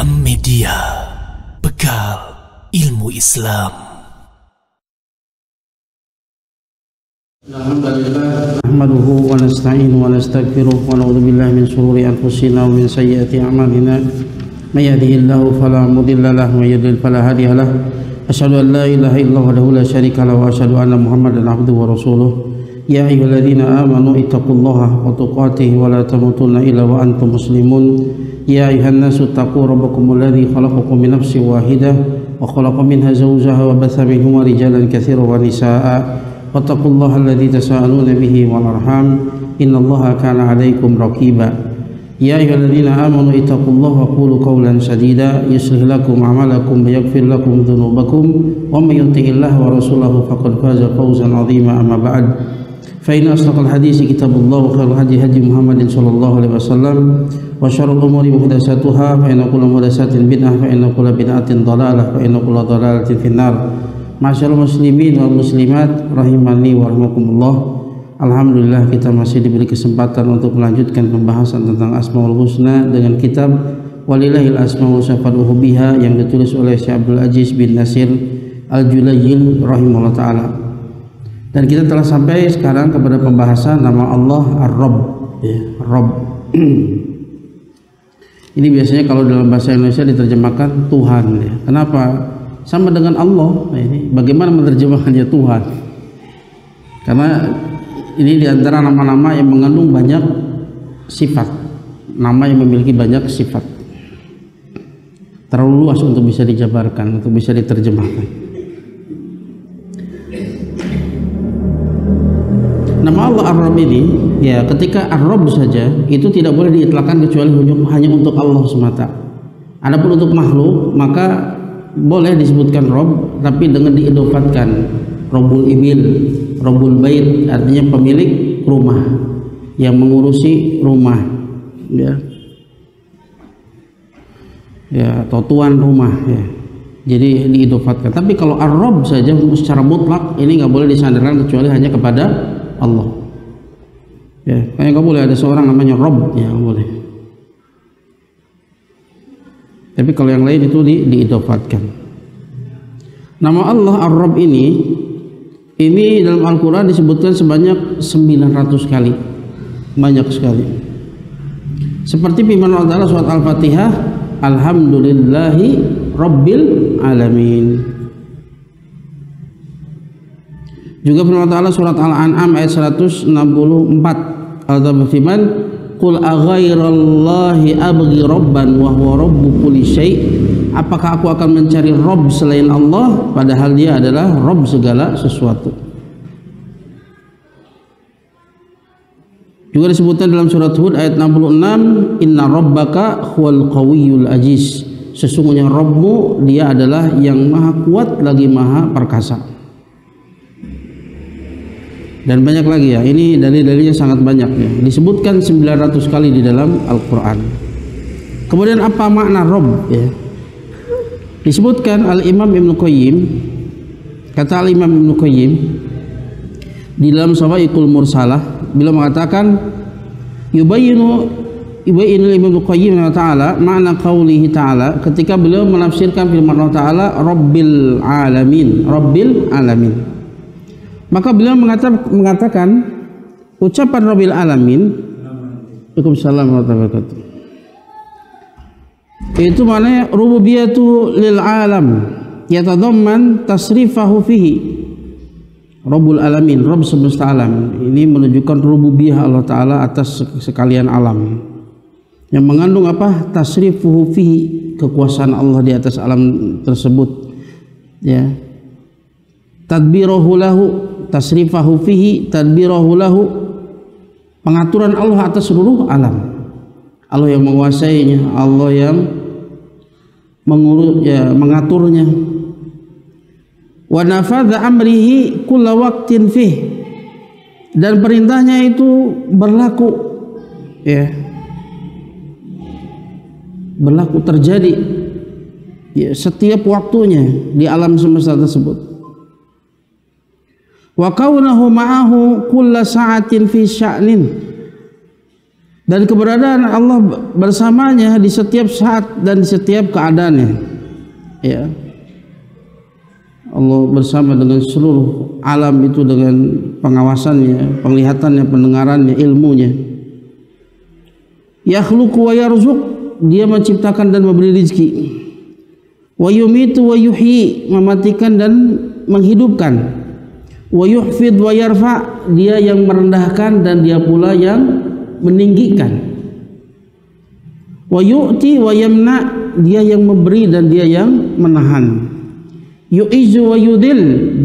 Ilham Media, bekal ilmu Islam. Alhamdulillah, nahmaduhu wa nasta'inu wa nastaghfiruh wa na'udzu billahi min shururi anfusina wa min sayyiati a'malina. May yahdihillahu fala mudilla lahu wa may yudlil fala hadiya lahu. Asyhadu an la ilaha illallah wahdahu la syarika lahu wa asyhadu anna Muhammadan abduhu wa rasuluh. Ya ayyuhalladzina amanu ittaqullaha haqqa tuqatih wa la tamutunna illa wa antum muslimun. Ya ayuhan nasu taqu rabbakumul ladzi khalaqakum min nafsin wahidah wa khalaqa minha zawjaha wa batha minhuma rijalan katsiran wa nisaa'a wattaqullaha alladzi tasaaluna bihi wal arham innallaha kana 'alaikum raqiba. Ya ayyuhalladzina amanu ittaqullaha wa qulu qawlan sadida yuslih lakum a'malakum wa yaghfir lakum dhunubakum wa may yuti'illaha wa rasulahu faqad faza fawzan 'azima. Amma ba'd. Fa inna asdaqal hadits kitabullah wa khairul hadi hadi Muhammadin sallallahu alaihi wasallam wa syarrul umuri muhdatsatuha fa inna kulla muhdatsatin bid'ah fa inna kulla bid'atin dhalalah fa inna kulla dhalalatin finnar. Masyaallah muslimin wal muslimat rahimani wa rahimakumullah. Alhamdulillah kita masih diberi kesempatan untuk melanjutkan pembahasan tentang Asmaul Husna dengan kitab Walillahil Asmaul Husna biha yang ditulis oleh Syekh Abdul Aziz bin Nasir Al-Julayil rahimahullah taala. Dan kita telah sampai sekarang kepada pembahasan nama Allah Ar-Rabb, ya, Rabb. Ini biasanya kalau dalam bahasa Indonesia diterjemahkan Tuhan, ya. Kenapa? Sama dengan Allah. Nah, ini bagaimana menerjemahkannya Tuhan? Karena ini diantara nama-nama yang mengandung banyak sifat, nama yang memiliki banyak sifat. Terlalu luas untuk bisa dijabarkan, untuk bisa diterjemahkan. Nama Allah Ar-Rabb ini, ya, ketika Ar-Rabb saja itu tidak boleh diitlakkan kecuali hanya untuk Allah semata. Adapun untuk makhluk maka boleh disebutkan Rabb tapi dengan diidofatkan Rabbul Ibil, Rabbul Bait, artinya pemilik rumah yang mengurusi rumah, ya, ya, atau tuan rumah, ya. Jadi diidofatkan. Tapi kalau Ar-Rabb saja secara mutlak ini nggak boleh disandarkan kecuali hanya kepada Allah. Ya, kayak nggak boleh ada seorang namanya Rabb, ya nggak boleh. Tapi kalau yang lain itu diidofatkan. Nama Allah Ar-Rabb ini dalam Al-Quran disebutkan sebanyak 900 kali, banyak sekali. Seperti firman Allah Ta'ala surat Al-Fatihah, Alhamdulillahi Rabbil Alamin. Juga firman Allah Ta'ala surat Al-An'am ayat 164, Allah berfirman, Qul aghairallahi abghi rabban wa huwa rabbu kulli syai'. Apakah aku akan mencari Rabb selain Allah padahal dia adalah Rabb segala sesuatu. Juga disebutkan dalam surat Hud ayat 66, Inna rabbaka huwal qawiyyul aziz. Sesungguhnya Rabbmu dia adalah yang maha kuat lagi maha perkasa. Dan banyak lagi, ya, ini dalil-dalilnya sangat banyak, ya. Disebutkan 900 kali di dalam Al-Quran. Kemudian apa makna Rabb, ya? Disebutkan Al-Imam Ibnu Qayyim, kata Al-Imam Ibnu Qayyim di dalam Sawa'iqul Mursalah, beliau mengatakan yubayyinu Ibnu Qayyim ta'ala makna qaulihi ta'ala, ketika beliau menafsirkan firman Allah Ta'ala Rabbil Alamin, Rabbil Alamin. Maka beliau mengatakan ucapan Rabbil Alamin, Waalaikumsalam warahmatullahi wabarakatuh, itu maknanya rububiyatu lil alam yatadamman tasrifahu fihi. Rabbul Alamin, Rabb semesta alam, ini menunjukkan rububiyah Allah Ta'ala atas sekalian alam, yang mengandung apa? Tasrifuhu fihi, kekuasaan Allah di atas alam tersebut, ya. Tadbirahu lahu, tasrifahu fihi, tadbirahu lahu, pengaturan Allah atas seluruh alam. Allah yang menguasainya, Allah yang mengaturnya. Wa nafadha amrihi kulla waqtin fih, dan perintahnya itu berlaku, ya, berlaku terjadi, ya, setiap waktunya di alam semesta tersebut. Wa kaunahu ma'ahu kulla sa'atin fi sya'nin, dan keberadaan Allah bersamanya di setiap saat dan di setiap keadaannya. Ya, Allah bersama dengan seluruh alam itu dengan pengawasannya, penglihatannya, pendengarannya, ilmunya. Yakhluqu wa yarzuq, dia menciptakan dan memberi rezeki. Wa yumitu wa yuhyi, mematikan dan menghidupkan. Wa yuhfid wa yarfa, dia yang merendahkan dan dia pula yang meninggikan. Wa yu'ti wa yamna, dia yang memberi dan dia yang menahan. Yu'izu wa yudil,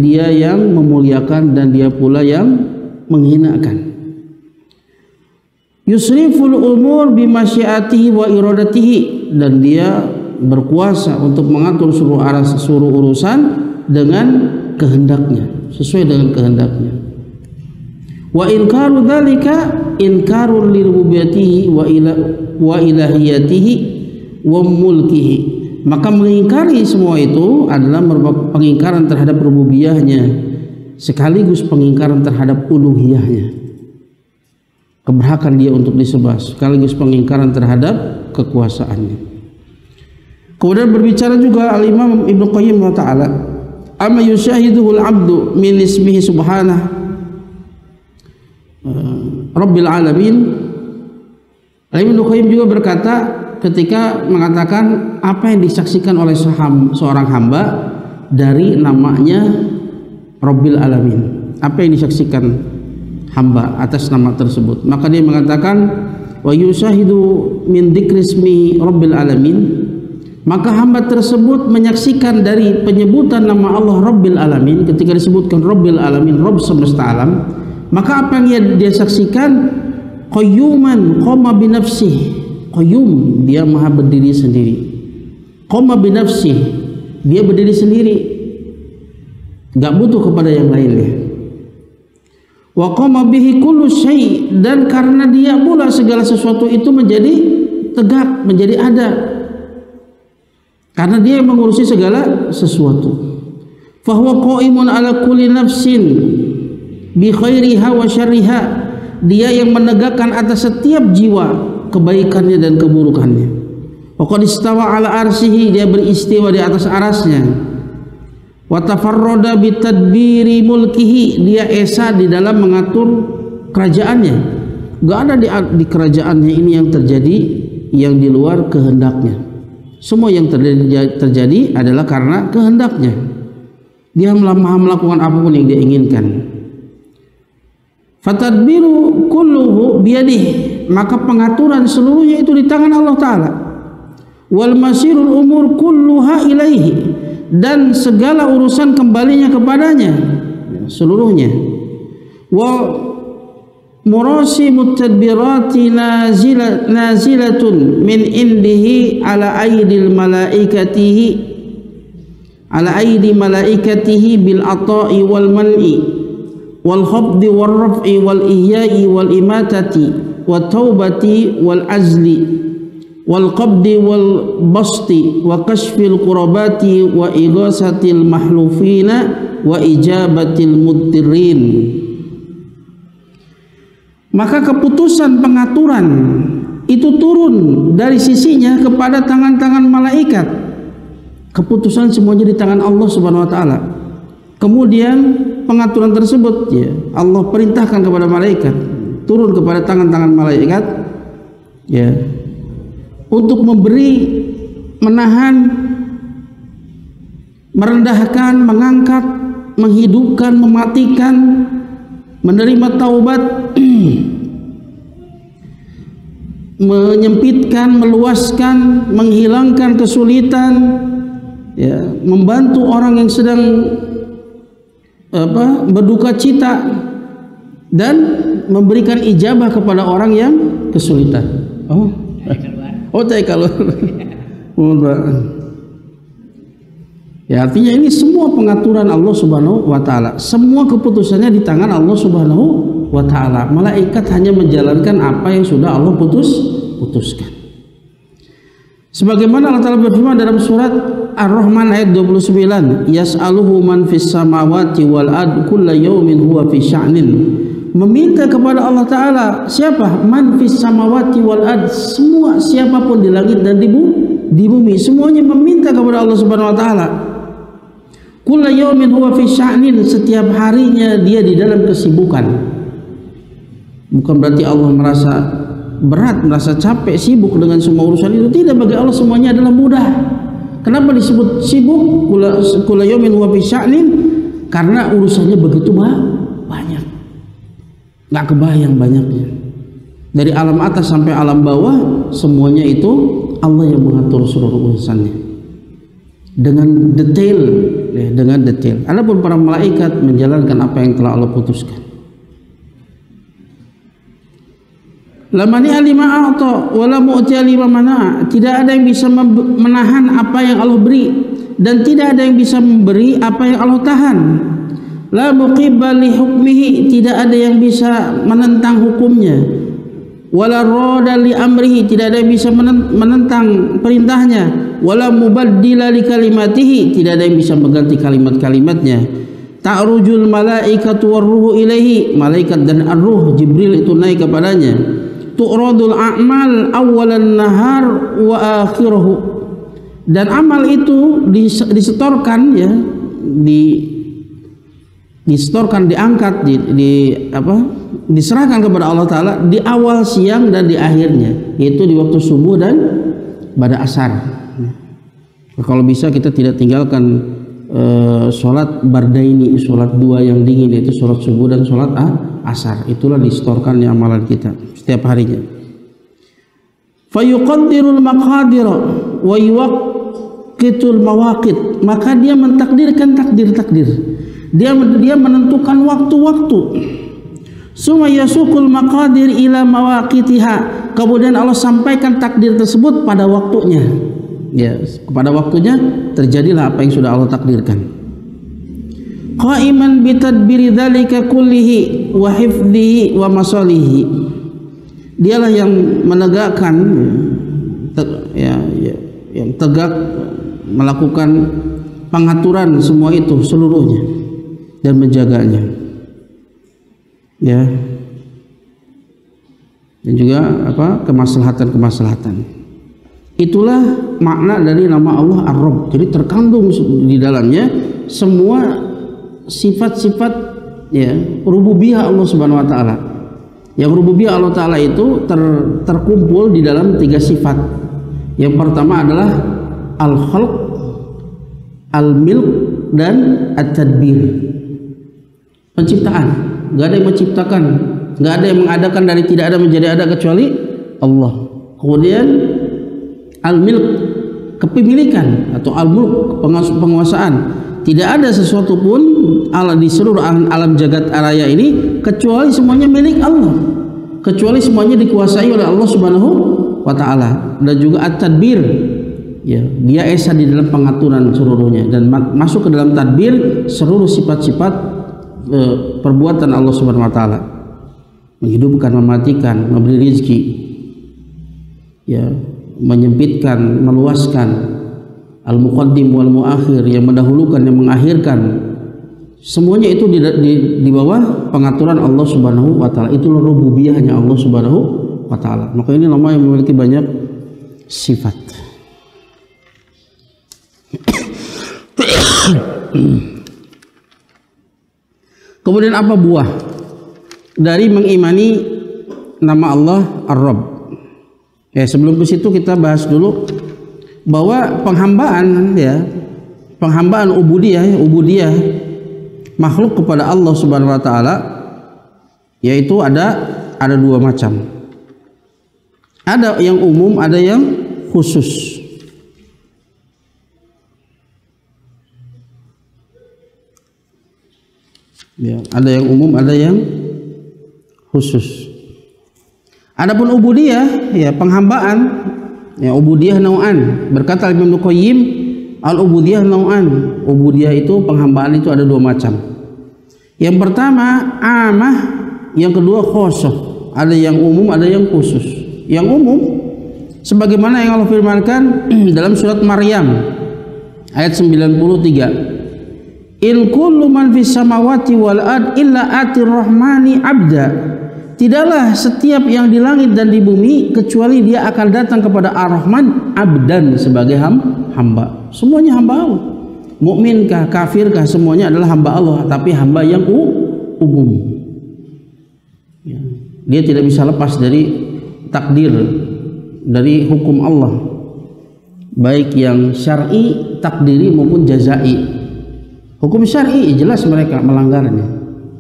dia yang memuliakan dan dia pula yang menghinakan. Yusriful umur bimasyiatihi wa iradatihi, dan dia berkuasa untuk mengatur seluruh urusan dengan kehendaknya, sesuai dengan kehendaknya. Wa inkaru dzalika inkarul lirububiyyatihi wa ilahiyatihi wa mulkihi, maka mengingkari semua itu adalah merupakan pengingkaran terhadap rububiyahnya sekaligus pengingkaran terhadap uluhiyahnya, keberhakan dia untuk disembah, sekaligus pengingkaran terhadap kekuasaannya. Kemudian berbicara juga Al-Imam Ibnu Qayyim wa ta'ala, amma yushahiduhul abdu min ismihi subhanah Rabbil alamin. Ibnu Qayyim juga berkata ketika mengatakan apa yang disaksikan oleh seorang hamba dari namanya Rabbil alamin, apa yang disaksikan hamba atas nama tersebut, maka dia mengatakan wa yushahidu min dzikrismi Rabbil alamin, maka hamba tersebut menyaksikan dari penyebutan nama Allah Rabbil alamin. Ketika disebutkan Rabbil alamin, Rabb semesta alam, maka apa yang dia saksikan? Qayyuman qama bi nafsihi, qayyum, dia maha berdiri sendiri. Qama bi nafsihi, dia berdiri sendiri, enggak butuh kepada yang lainnya. Wa qama bihi kullu syai', dan karena dia pula segala sesuatu itu menjadi tegak, menjadi ada, karena dia mengurusi segala sesuatu. Fa huwa qaimun ala kulli nafsin bi khairiha wa syarriha, dia yang menegakkan atas setiap jiwa kebaikannya dan keburukannya. Wa qad istawa ala arsyihi, dia beristiwa di atas arasnya. Wa tafarrada bi tadbiri mulkihi, dia esa di dalam mengatur kerajaannya. Enggak ada di kerajaannya ini yang terjadi yang di luar kehendaknya. Semua yang terjadi adalah karena kehendaknya. Dia maha melakukan apapun yang dia inginkan. Fatadbiru kulluhu biyadihi, maka pengaturan seluruhnya itu di tangan Allah Ta'ala. Wal masirul umur kulluha ilaihi, dan segala urusan kembalinya kepadanya seluruhnya. Wa murasimut tadbirati nazilatun min indihi ala aidil malaikatihi, ala aidi malaikatihi bil ata'i wal man'i wal khabdi wal raf'i wal ihya'i wal imatati wat taubati wal azli wal qabdi wal basti wa kashfil qurabati wa ighasatil mahlufina wa ijabatil mudtirin. Maka keputusan pengaturan itu turun dari sisinya kepada tangan-tangan malaikat. Keputusan semuanya di tangan Allah Subhanahu wa taala. Kemudian pengaturan tersebut ya Allah perintahkan kepada malaikat, turun kepada tangan-tangan malaikat ya untuk memberi, menahan, merendahkan, mengangkat, menghidupkan, mematikan, menerima taubat, menyempitkan, meluaskan, menghilangkan kesulitan ya, membantu orang yang sedang berduka cita, dan memberikan ijabah kepada orang yang kesulitan. Keluar. Ya, artinya ini semua pengaturan Allah Subhanahu wa taala. Semua keputusannya di tangan Allah Subhanahu wa taala. Malaikat hanya menjalankan apa yang sudah Allah putuskan. Sebagaimana Allah Ta'ala berfirman dalam surat Ar-Rahman ayat 29, yas'aluhu man fis samawati wal ard kullu yawmin huwa fi sya'nin meminta kepada Allah Ta'ala. Siapa? Man fis samawati wal ard, semua siapapun di langit dan di bumi, semuanya meminta kepada Allah Subhanahu wa Ta'ala. Kulla yaumin huwa fi sya'nin, setiap harinya dia di dalam kesibukan. Bukan berarti Allah merasa berat, merasa capek, sibuk dengan semua urusan itu. Tidak, bagi Allah semuanya adalah mudah. Kenapa disebut sibuk? Kulla yaumin huwa fi sya'nin, karena urusannya begitu banyak. Nggak kebayang banyaknya. Dari alam atas sampai alam bawah, semuanya itu Allah yang mengatur seluruh urusannya dengan detail, dengan detail. Adapun para malaikat menjalankan apa yang telah Allah putuskan. La mani'a lima a'ta wa la mu'tiya lima mana'a. Tidak ada yang bisa menahan apa yang Allah beri, dan tidak ada yang bisa memberi apa yang Allah tahan. La muqibba li hukmihi, tidak ada yang bisa menentang hukumnya. Wala rada li amrihi, tidak ada yang bisa menentang perintahnya. Wala mubaddila li kalimatihi, tidak ada yang bisa mengganti kalimat-kalimatnya. Ta'rujul malaikatu warruhu ilaihi, malaikat dan ar-ruh Jibril itu naik kepadanya. Tu'radul a'mal awalan nahar wa akhirahu, dan amal itu disetorkan, ya, disetorkan, diangkat, diserahkan kepada Allah Ta'ala di awal siang dan di akhirnya, yaitu di waktu subuh dan pada asar. Kalau bisa kita tidak tinggalkan sholat bardaini, sholat dua yang dingin, yaitu sholat subuh dan sholat asar. Itulah disetorkan di amalan kita setiap harinya. Fayuqaddirul maqadira wa yuwaqqitul mawaqit, maka dia mentakdirkan takdir-takdir, dia menentukan waktu-waktu. Summa yasuqul maqadir ila mawaqitiha, kemudian Allah sampaikan takdir tersebut pada waktunya. Ya, pada waktunya terjadilah apa yang sudah Allah takdirkan. Qaiman bitadbiri dzalika kullihi wa hifdhihi wa masalihi, dialah yang menegakkan, yang tegak melakukan pengaturan semua itu seluruhnya dan menjaganya, ya, dan juga kemaslahatan. Itulah makna dari nama Allah Ar-Rabb. Jadi terkandung di dalamnya semua sifat-sifat, ya, rububiyah Allah Subhanahu wa Ta'ala. Yang rububiyah Allah Ta'ala itu terkumpul di dalam 3 sifat. Yang pertama adalah al-khalq, al-milk, dan at-tadbir. Penciptaan. Gak ada yang menciptakan, gak ada yang mengadakan dari tidak ada menjadi ada kecuali Allah. Kemudian al-milk, kepemilikan, atau al-mulk, penguasaan. Tidak ada sesuatu pun di seluruh alam jagat raya ini kecuali semuanya milik Allah, kecuali semuanya dikuasai oleh Allah Subhanahu wa Ta'ala. Dan juga at-tadbir, ya, dia esa di dalam pengaturan seluruhnya, dan masuk ke dalam tadbir seluruh sifat-sifat perbuatan Allah Subhanahu wa Ta'ala. Menghidupkan, mematikan, memberi rezeki, ya, menyempitkan, meluaskan, al-muqaddim wal muakhir, yang mendahulukan, yang mengakhirkan, semuanya itu di bawah pengaturan Allah Subhanahu wa Ta'ala. Itulah rububiyahnya Allah Subhanahu wa Ta'ala. Maka ini nama yang memiliki banyak sifat. Kemudian apa buah dari mengimani nama Allah Ar-Rabb? Ya, sebelum ke situ kita bahas dulu bahwa penghambaan, ya, penghambaan ubudiyah makhluk kepada Allah Subhanahu wa Ta'ala, yaitu ada 2 macam. Ada yang umum, ada yang khusus. Ya, ada yang umum, ada yang khusus. Adapun ubudiyah, ya, penghambaan, ya, ubudiyah nau'an. Berkata Ibnu Qayyim, al-ubudiyah nau'an. Ubudiyah itu, penghambaan itu ada 2 macam. Yang pertama amah, yang kedua khosoh. Ada yang umum, ada yang khusus. Yang umum sebagaimana yang Allah firmankan dalam surat Maryam ayat 93. In kullu man fis samawati wal ard illa atir rahmani abda. Tidaklah setiap yang di langit dan di bumi kecuali dia akan datang kepada Ar-Rahman abdan sebagai hamba. Semuanya hamba Allah. Mukminkah, kafirkah, semuanya adalah hamba Allah, tapi hamba yang umum. Ya. Dia tidak bisa lepas dari takdir, dari hukum Allah, baik yang syar'i, takdiri maupun jazai. Hukum syar'i jelas mereka melanggarnya,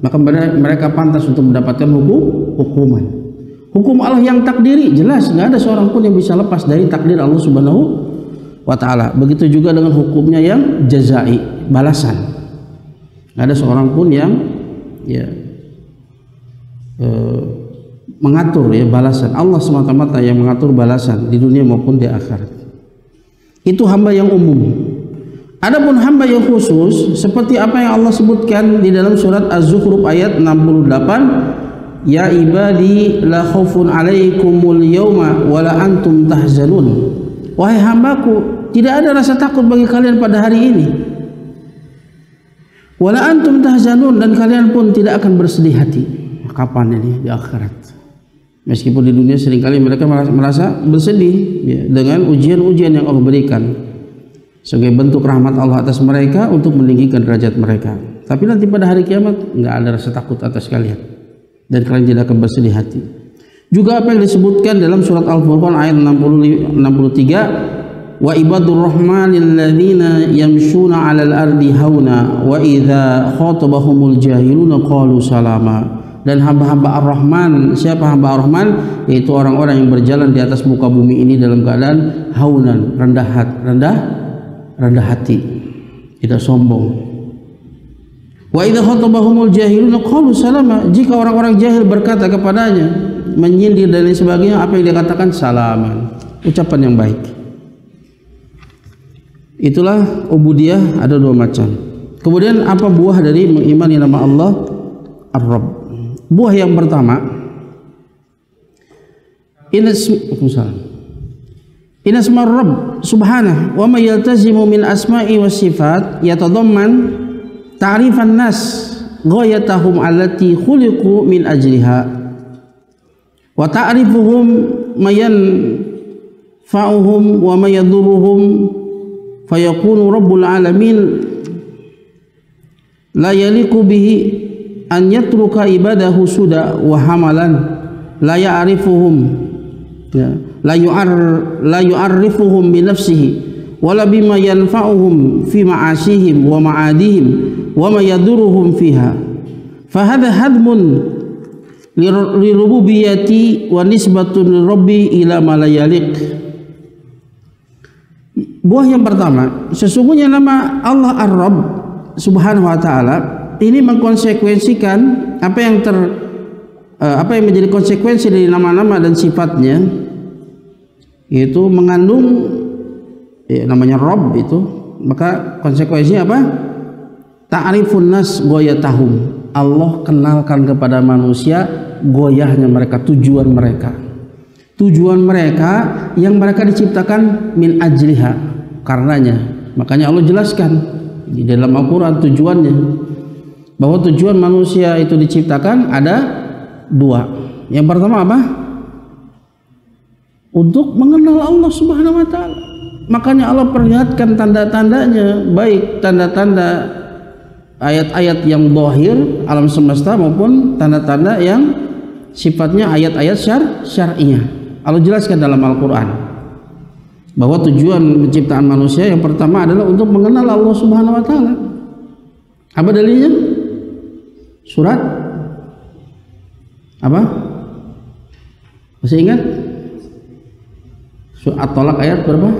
maka mereka pantas untuk mendapatkan hukuman. Hukum Allah yang takdiri jelas nggak ada seorang pun yang bisa lepas dari takdir Allah Subhanahu wa Ta'ala. Begitu juga dengan hukumnya yang jazai, balasan. Nggak ada seorang pun yang mengatur balasan. Allah semata-mata yang mengatur balasan di dunia maupun di akhirat. Itu hamba yang umum. Adapun hamba yang khusus seperti apa yang Allah sebutkan di dalam surat Az-Zukhruf ayat 68, ya ibadi la khaufun alaikumul yawma wa la antum tahzanun. Wahai hambaku, tidak ada rasa takut bagi kalian pada hari ini. Wa la antum tahzanun, dan kalian pun tidak akan bersedih hati. Kapan ini? Di akhirat. Meskipun di dunia seringkali mereka merasa bersedih dengan ujian-ujian yang Allah berikan sebagai bentuk rahmat Allah atas mereka untuk meninggikan derajat mereka. Tapi nanti pada hari kiamat nggak ada rasa takut atas kalian dan kalian tidak akan bersedih hati. Juga apa yang disebutkan dalam surat Al-Furqan ayat 63, wa ibadur rahmanil ladzina yamshuna 'alal ardi hauna wa idza khatabahumul jahiluna qalu salama. Dan hamba-hamba Ar-Rahman, siapa hamba Ar-Rahman? Yaitu orang-orang yang berjalan di atas muka bumi ini dalam keadaan haunan, rendah hati, tidak sombong. Wa idza khatabahumul jahiluna qalu salama. Jika orang-orang jahil berkata kepadanya, menyindir dan lain sebagainya, apa yang dia katakan? Salaman, ucapan yang baik. Itulah ubudiyah, ada dua macam. Kemudian apa buah dari mengimani nama Allah Ar-Rabb? Buah yang pertama, Inasma Rabb subhanahu wa ma yaltazimu min asma'i was sifat yatadamman ta'rifan nas ghayatahum allati khuliqu min ajliha wa ta'rifuhum ma yanfa'uhum wa ma yadurruhum fayakunu rabbul alamin la yaliqu bihi an yatruka ibadahu suda wa hamalan la ya'rifuhum la yu'arrifuhum bi nafsihi wala bima yanfa'uhum fi ma'asihim wa ma'adihim wa ma yadurruhum fiha fa hadha hadmun li rububiyyati wa nisbatun li rabbi ila ma la yaliq. Buah yang pertama, sesungguhnya nama Allah Ar-Rabb subhanahu wa ta'ala ini mengkonsekuensikan apa yang menjadi konsekuensi dari nama-nama dan sifatnya, yaitu mengandung namanya Rabb itu, maka konsekuensinya apa? Ta'rifun nas ghayatahum. Allah kenalkan kepada manusia goyahnya mereka, tujuan mereka yang mereka diciptakan min ajliha, karenanya. Makanya Allah jelaskan di dalam Al-Quran tujuannya, bahwa tujuan manusia itu diciptakan ada dua. Yang pertama apa? Untuk mengenal Allah Subhanahu wa ta'ala. Makanya Allah perlihatkan tanda-tandanya, baik tanda-tanda ayat-ayat yang zahir alam semesta maupun tanda-tanda yang sifatnya ayat-ayat syar'iyah. Allah jelaskan dalam Al-Quran bahwa tujuan penciptaan manusia yang pertama adalah untuk mengenal Allah Subhanahu wa ta'ala. Apa dalilnya? Surat apa? Masih ingat? Surat At-Talaq ayat berapa?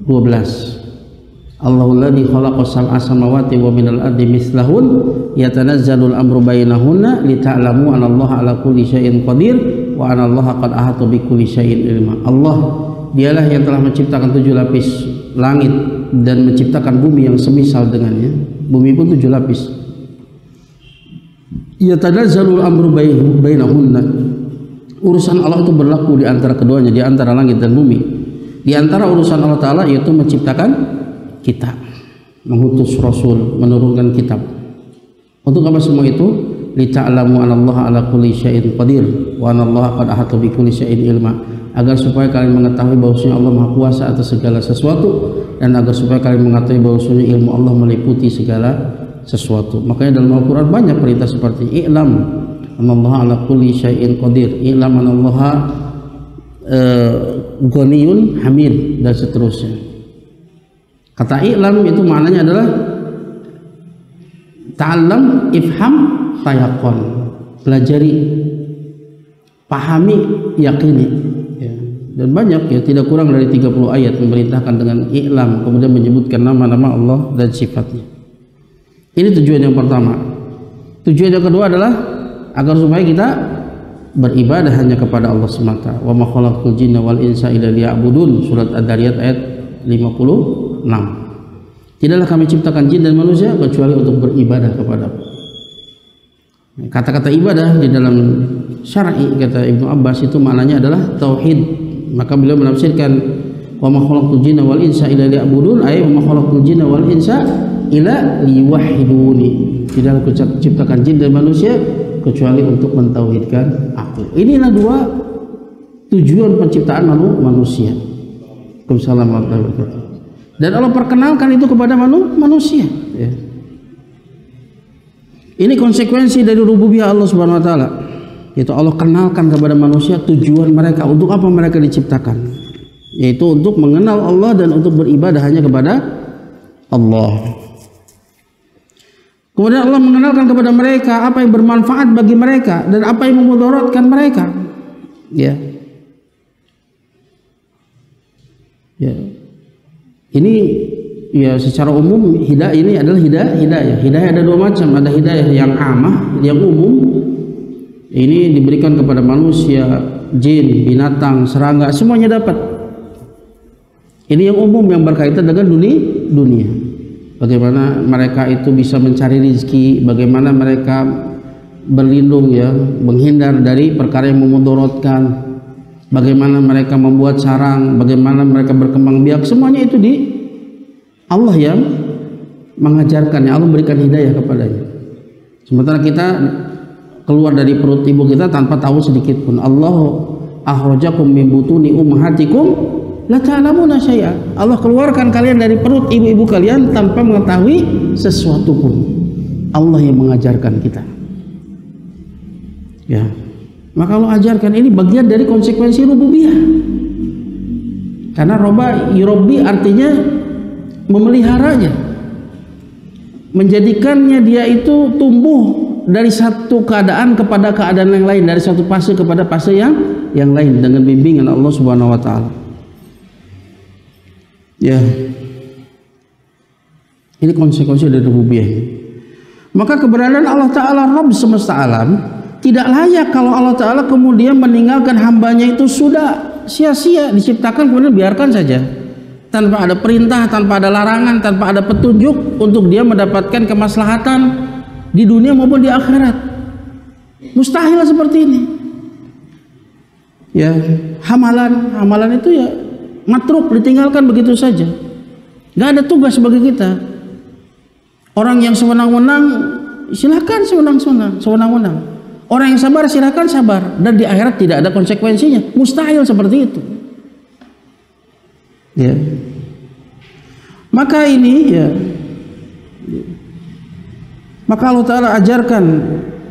12. Allahul ladzi khalaqas sab'a samawati wa minal ardi mislahun yatanazzalul amru bainahunna lita'lamu anallaha ala kulli syai'in qadir wa anallaha qad ahata bi kulli syai'in ilma. Allah dialah yang telah menciptakan 7 lapis langit dan menciptakan bumi yang semisal dengannya. Bumi pun 7 lapis. Yatanazzalul amru bainahunna. Urusan Allah itu berlaku di antara keduanya, di antara langit dan bumi. Di antara urusan Allah Ta'ala yaitu menciptakan kita. mengutus rasul, menurunkan kitab. Untuk apa semua itu? Lita'lamu anallaha ala kulli syai'in qadir wa anallaha qad ahata bi kulli syai'in ilma, agar supaya kalian mengetahui bahwasanya Allah Maha Kuasa atas segala sesuatu, dan agar supaya kalian mengetahui bahwasanya ilmu Allah meliputi segala sesuatu. Makanya dalam Al-Qur'an banyak perintah seperti i'lam anallaha ala kulli syai'in qadir, i'lam anallaha ghaniyun hamid, dan seterusnya. Kata i'lam itu maknanya adalah ta'allam, ifham, tayaqon, pelajari, pahami, yakini, ya. Dan banyak, ya, tidak kurang dari 30 ayat memerintahkan dengan i'lam, kemudian menyebutkan nama-nama Allah dan sifatnya. Ini tujuan yang pertama. Tujuan yang kedua adalah agar supaya kita beribadah hanya kepada Allah semata. Wa ma khalaqtul jinna wal insa illa liya'budun, surat Ad-Dariyat ayat 56. Tidaklah kami ciptakan jin dan manusia kecuali untuk beribadah kepada Allah. Kata-kata ibadah di dalam syar'i, kata Ibnu Abbas, itu maknanya adalah tauhid. Maka beliau menafsirkan wa ma khalaqtul jinna wal insa illa liya'budun, ay wa ma khalaqtul jinna wal insa illa liwahiduni. Tidaklah aku ciptakan jin dan manusia kecuali untuk mentauhidkan aku. Inilah dua tujuan penciptaan manusia. Waalaikumsalam warahmatullahi wabarakatuh. Dan Allah perkenalkan itu kepada manusia, ya. Ini konsekuensi dari rububiyah Allah Subhanahu wa taala. Itu Allah kenalkan kepada manusia tujuan mereka, untuk apa mereka diciptakan, yaitu untuk mengenal Allah dan untuk beribadah hanya kepada Allah. Kemudian Allah mengenalkan kepada mereka apa yang bermanfaat bagi mereka dan apa yang memudaratkan mereka. Ya. Ya. Ini, ya, secara umum hidayah ini adalah hidayah. Hidayah ada dua macam, ada hidayah yang amah, yang umum. Ini diberikan kepada manusia, jin, binatang, serangga, semuanya dapat. Ini yang umum, yang berkaitan dengan dunia. Bagaimana mereka itu bisa mencari rezeki, bagaimana mereka berlindung, ya, menghindar dari perkara yang memudaratkan. Bagaimana mereka membuat sarang, bagaimana mereka berkembang biak, semuanya itu di Allah yang mengajarkannya, Allah berikan hidayah kepadanya. Sementara kita keluar dari perut ibu kita tanpa tahu sedikit pun. Allahu akhrajakum min butuni ummahatikum la ta'lamuna syai'a. Allah keluarkan kalian dari perut ibu-ibu kalian tanpa mengetahui sesuatu pun. Allah yang mengajarkan kita. Ya. Maka Allah ajarkan, ini bagian dari konsekuensi rububiyah. Karena roba yurabbi artinya memeliharanya, menjadikannya dia itu tumbuh dari satu keadaan kepada keadaan yang lain, dari satu fase kepada fase yang lain, dengan bimbingan Allah Subhanahu wa taala. Ya. Ini konsekuensi dari rububiyah. Maka keberadaan Allah Ta'ala Rabb semesta alam tidak layak kalau Allah Ta'ala kemudian meninggalkan hambanya itu sudah sia-sia diciptakan kemudian biarkan saja, tanpa ada perintah, tanpa ada larangan, tanpa ada petunjuk untuk dia mendapatkan kemaslahatan di dunia maupun di akhirat. Mustahil seperti ini. Ya, hamalan itu, ya, matruk, ditinggalkan begitu saja. Gak ada tugas bagi kita. Orang yang sewenang-wenang silakan sewenang-wenang. Orang yang sabar silakan sabar, dan di akhirat tidak ada konsekuensinya. Mustahil seperti itu. Ya. Maka ini, ya, maka Allah Ta'ala ajarkan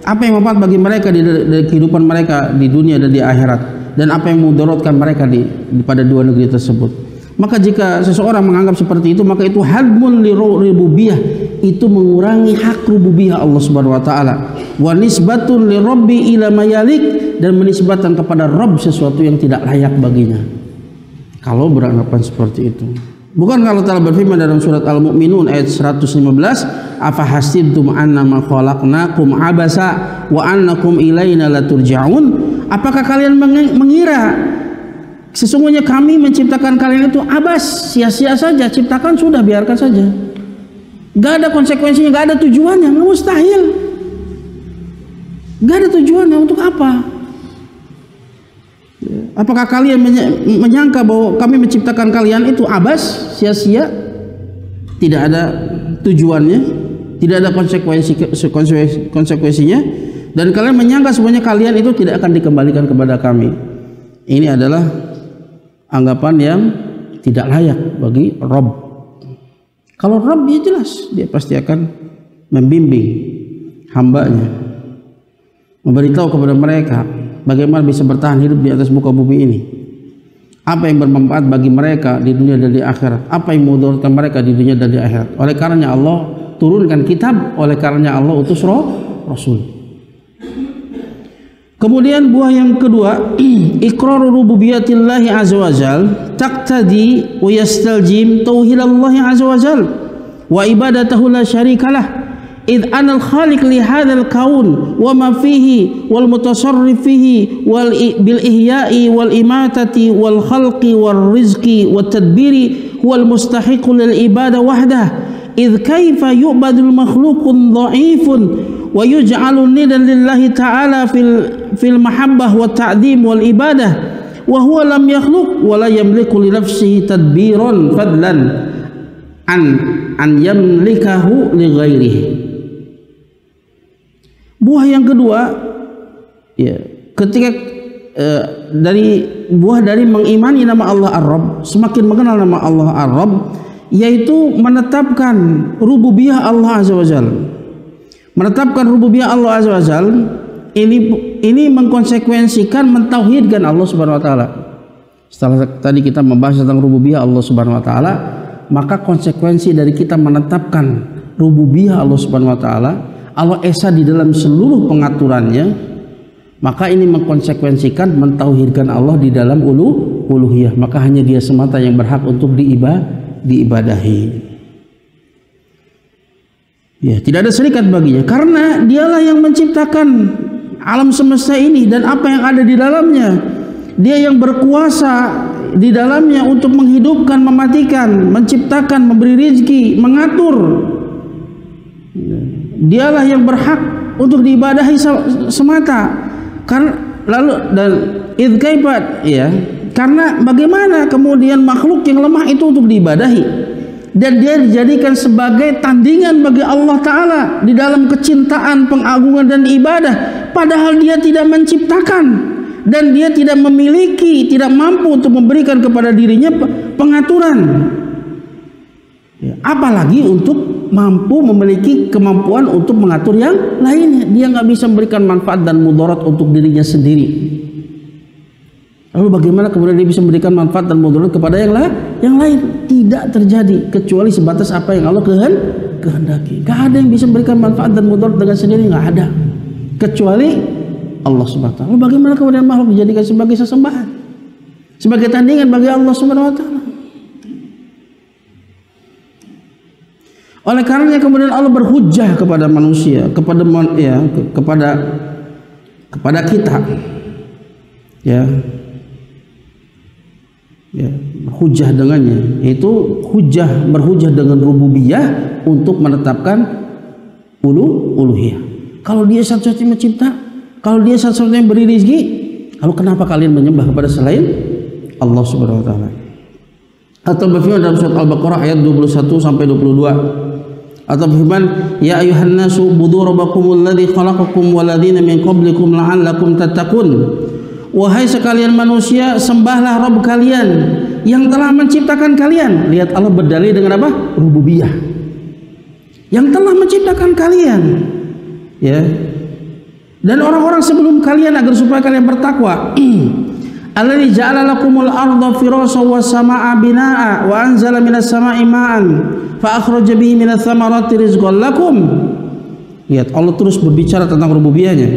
apa yang manfaat bagi mereka di kehidupan mereka di dunia dan di akhirat, dan apa yang mudaratkan mereka pada dua negeri tersebut. Maka jika seseorang menganggap seperti itu, maka itu hadmun li rububiyah, itu mengurangi hak rububiyah Allah Subhanahu wa taala. Wa nisbatun li rabbi ila mayalik, dan menisbatkan kepada Rabb sesuatu yang tidak layak baginya. Kalau beranggapan seperti itu. Bukan kalau Allah berfirman dalam surat Al-Mu'minun ayat 115, afa hasibtum annama khalaqnakum abasa wa annakum ilaina laturja'un? Apakah kalian mengira sesungguhnya kami menciptakan kalian itu abas, sia-sia saja, ciptakan sudah, biarkan saja. Gak ada konsekuensinya, gak ada tujuannya, mustahil. Gak ada tujuannya, untuk apa? Apakah kalian menyangka bahwa kami menciptakan kalian itu abas, sia-sia? tidak ada tujuannya, tidak ada konsekuensinya, dan kalian menyangka semuanya kalian itu tidak akan dikembalikan kepada kami. Ini adalah anggapan yang tidak layak bagi Rabb. Kalau Rabb ya jelas dia pasti akan membimbing hambanya, memberitahu kepada mereka bagaimana bisa bertahan hidup di atas muka bumi ini, apa yang bermanfaat bagi mereka di dunia dan di akhirat, apa yang memudaratkan mereka di dunia dan di akhirat. Oleh karenanya Allah turunkan kitab, oleh karenanya Allah utus Rasul. Kemudian buah yang kedua, iqrar rububiyatillahi azza wajal taqtadi wa yastaljim tauhidallahi azza wajal wa ibadatahu la syarikalah. إذ أنا الخالق لهذا الكون وما فيه والمتصرف فيه بالإحياء والإماتة والخلق والرزق والتدبير هو المستحق للعبادة وحده. إذ كيف يعبد المخلوق ضعيف ويجعل ندا لله تعالى في المحبة والتعظيم والعبادة وهو لم يخلق ولا يملك لنفسه تدبيرا فضلا عن يملكه لغيره. Buah yang kedua, ya, ketika dari mengimani nama Allah Ar-Rabb, semakin mengenal nama Allah Ar-Rabb, yaitu menetapkan rububiyah Allah Azza wajalla. Menetapkan rububiyah Allah Azza wajalla ini mengkonsekuensikan mentauhidkan Allah Subhanahu wa taala. Setelah tadi kita membahas tentang rububiyah Allah Subhanahu wa taala, maka konsekuensi dari kita menetapkan rububiyah Allah Subhanahu wa taala, Allah esa di dalam seluruh pengaturannya, maka ini mengkonsekuensikan mentauhidkan Allah di dalam uluhiyah. Maka hanya dia semata yang berhak untuk diibadahi. Ya, tidak ada serikat baginya, karena dialah yang menciptakan alam semesta ini dan apa yang ada di dalamnya. Dia yang berkuasa di dalamnya untuk menghidupkan, mematikan, menciptakan, memberi rezeki, mengatur. Dialah yang berhak untuk diibadahi semata. Karena ya, karena bagaimana kemudian makhluk yang lemah itu untuk diibadahi dan dia dijadikan sebagai tandingan bagi Allah Ta'ala di dalam kecintaan, pengagungan dan ibadah, padahal dia tidak menciptakan dan dia tidak memiliki, tidak mampu untuk memberikan kepada dirinya pengaturan, ya, apalagi untuk mampu memiliki kemampuan untuk mengatur yang lainnya. Dia nggak bisa memberikan manfaat dan mudarat untuk dirinya sendiri. Lalu bagaimana kemudian dia bisa memberikan manfaat dan mudarat kepada yang lain? Tidak terjadi kecuali sebatas apa yang Allah kehendaki. Gak ada yang bisa memberikan manfaat dan mudarat dengan sendiri, nggak ada, kecuali Allah Subhanahu wa taala. Lalu bagaimana kemudian makhluk dijadikan sebagai sesembahan, sebagai tandingan bagi Allah Subhanahu wa taala? Oleh karenanya kemudian Allah berhujjah kepada manusia, kepada kita, ya, berhujjah dengannya, yaitu berhujjah dengan rububiyah untuk menetapkan uluhiyah. Kalau dia satu-satunya mencipta, kalau dia satu-satunya yang beri rezeki, lalu kenapa kalian menyembah kepada selain Allah Subhanahu wa taala? Atau berfirman dalam surat Al-Baqarah ayat 21 sampai 22. Atau firman, ya ayuhan nasu budu rabbakumul ladzi khalaqakum walladzina min qablikum la'allakum tattaqun. Wahai sekalian manusia, sembahlah Rabb kalian yang telah menciptakan kalian. Lihat, Allah berdalil dengan apa? Rububiyah. Yang telah menciptakan kalian, ya. Dan orang-orang sebelum kalian agar supaya kalian bertakwa. Alladzi ja'ala lakumul arda firasyan was samaa'a binaa'a wa anzala minas samaa'i ma'an fa akhraja bihi minats thamarati rizqan lakum. Lihat, Allah terus berbicara tentang rububiyahnya.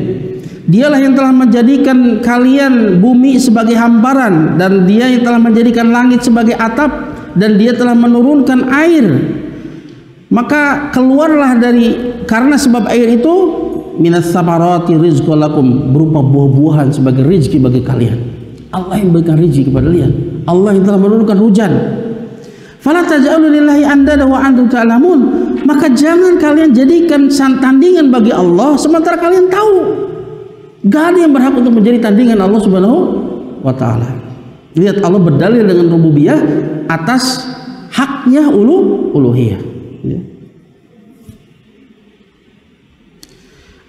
Dialah yang telah menjadikan kalian bumi sebagai hamparan, dan dia yang telah menjadikan langit sebagai atap, dan dia telah menurunkan air. Maka keluarlah karena sebab air itu minats thamarati rizqan lakum, berupa buah-buahan sebagai rezeki bagi kalian. Allah yang berikan rezeki kepada kalian. Allah yang telah menurunkan hujan. Fala taj'alu lillahi andada wa antum ta'lamun. Maka jangan kalian jadikan tandingan bagi Allah sementara kalian tahu. Gak ada yang berhak untuk menjadi tandingan Allah Subhanahu wa taala. Lihat, Allah berdalil dengan rububiyah atas haknya uluhiyah. Ya.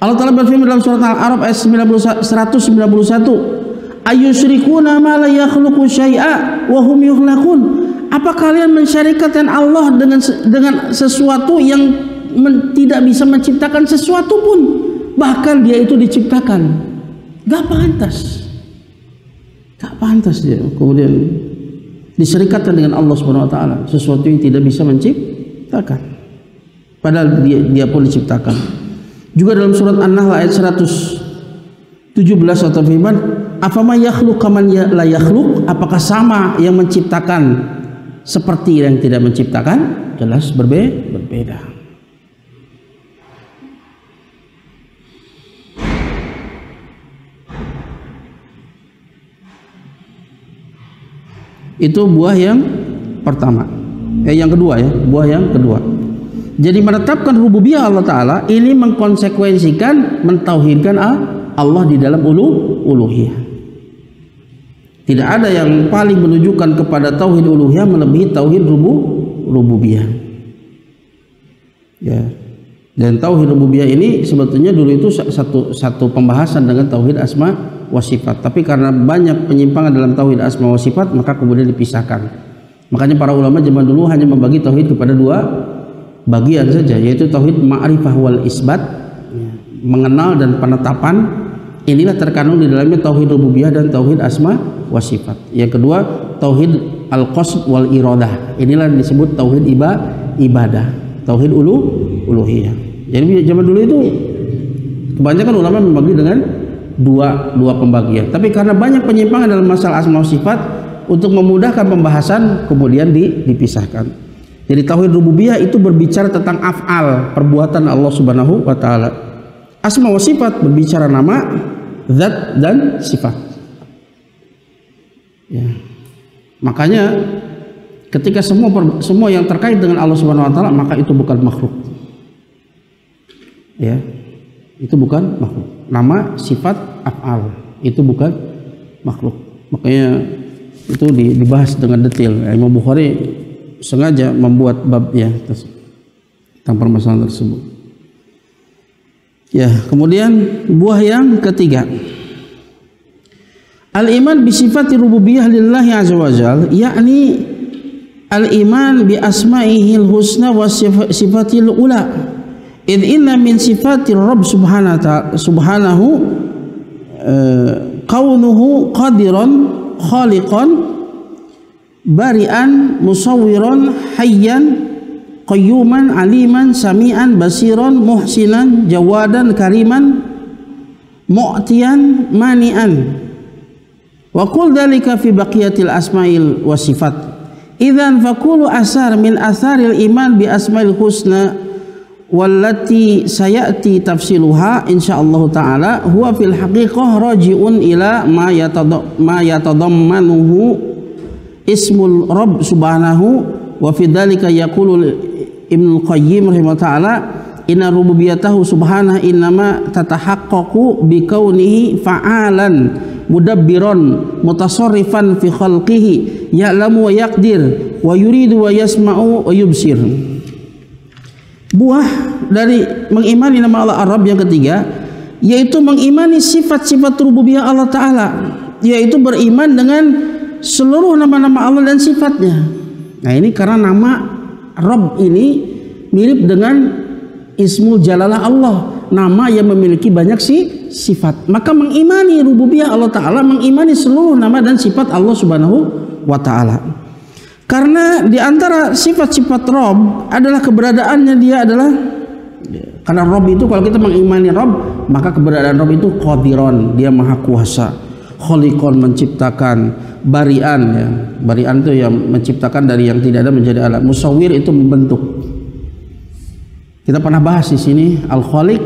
Allah Ta'ala berfirman dalam surat Al-A'raf ayat 191, ayyusyrikuna ma la yakhluqu syai'a wa hum yukhlaqun. Apa kalian mensyarikatkan Allah dengan sesuatu yang tidak bisa menciptakan sesuatu pun, bahkan dia itu diciptakan? Gak pantas dia kemudian diserikatkan dengan Allah Subhanahu wa taala, sesuatu yang tidak bisa menciptakan, padahal dia pun diciptakan. Juga dalam surat An-Nahl ayat 117 atau firman, afama yakhluq kaman la yakhluq, apakah sama yang menciptakan seperti yang tidak menciptakan? Jelas berbeda. Itu buah yang pertama. Yang kedua ya, buah yang kedua. Jadi menetapkan rububiyah Allah Ta'ala ini mengkonsekuensikan mentauhidkan Allah di dalam uluhiyah. Tidak ada yang paling menunjukkan kepada tauhid uluhiyah melebihi tauhid rububiyah. Ya. Dan tauhid rububiyah ini sebetulnya dulu itu satu pembahasan dengan tauhid asma wa sifat. Tapi karena banyak penyimpangan dalam tauhid asma wa sifat, maka kemudian dipisahkan. Makanya para ulama zaman dulu hanya membagi tauhid kepada dua bagian saja, yaitu tauhid ma'rifah wal isbat, mengenal dan penetapan. Inilah terkandung di dalamnya tauhid rububiyah dan tauhid asma wa sifat. Yang kedua tauhid al-qasd wal iradah, inilah disebut tauhid ibadah, tauhid uluhiyah. Jadi zaman dulu itu kebanyakan ulama membagi dengan dua pembagian. Tapi karena banyak penyimpangan dalam masalah asma wa sifat, untuk memudahkan pembahasan kemudian dipisahkan. Jadi tauhid rububiyah itu berbicara tentang af'al, perbuatan Allah Subhanahu wa taala. Asma wa sifat berbicara nama, zat dan sifat. Ya. Makanya ketika semua yang terkait dengan Allah Subhanahu wa taala, maka itu bukan makhluk. Ya. Itu bukan makhluk. Nama, sifat, af'al itu bukan makhluk. Makanya itu dibahas dengan detail. Imam Bukhari sengaja membuat babnya tentang permasalahan tersebut. Ya, kemudian buah yang ketiga, al-iman bi sifati rububiyah lillahi azza wajal, yakni al-iman bi asma'ihil husna wa sifatil ula. Id inna min sifatir rabb subhanahu kaunuhu qadiran khaliqan bari'an musawwiran hayyan qayyuman aliman sami'an basiran muhsinan jawadan kariman mu'tiyan mani'an wa kul dhalika fi baqiyatil asma'il wa sifat. Idzan faqulu asar min atharil iman bi asma'il husna wallati sayati tafsiluha insyaallah taala huwa fil haqiqah raji'un ila ma yatadammanuhu ismul rabb subhanahu wa fi dzalika yaqulu Ibnu Qayyim rahimahullah taala inna rububiyatahu subhanahu innama tatahaqqaqu bi kaunihi fa'alan mudabbiran mutasarrifan fi khalqihi ya'lamu wa yaqdir wa yuridu wa yasma'u wa yubsir. Buah dari mengimani nama Allah Ar-Rabb yang ketiga, yaitu mengimani sifat-sifat rububiyah Allah Ta'ala, yaitu beriman dengan seluruh nama-nama Allah dan sifatnya. Nah ini karena nama Rabb ini mirip dengan Ismul Jalalah Allah, nama yang memiliki banyak sifat. Maka mengimani rububiyah Allah Ta'ala, mengimani seluruh nama dan sifat Allah Subhanahu wa Ta'ala. Karena di antara sifat-sifat Rabb adalah keberadaannya dia adalah, karena Rabb itu kalau kita mengimani Rabb, maka keberadaan Rabb itu qadiron, dia maha kuasa, khaliqon menciptakan, barian ya, barian itu yang menciptakan dari yang tidak ada menjadi ada, musawwir itu membentuk. Kita pernah bahas di sini al-khaliq,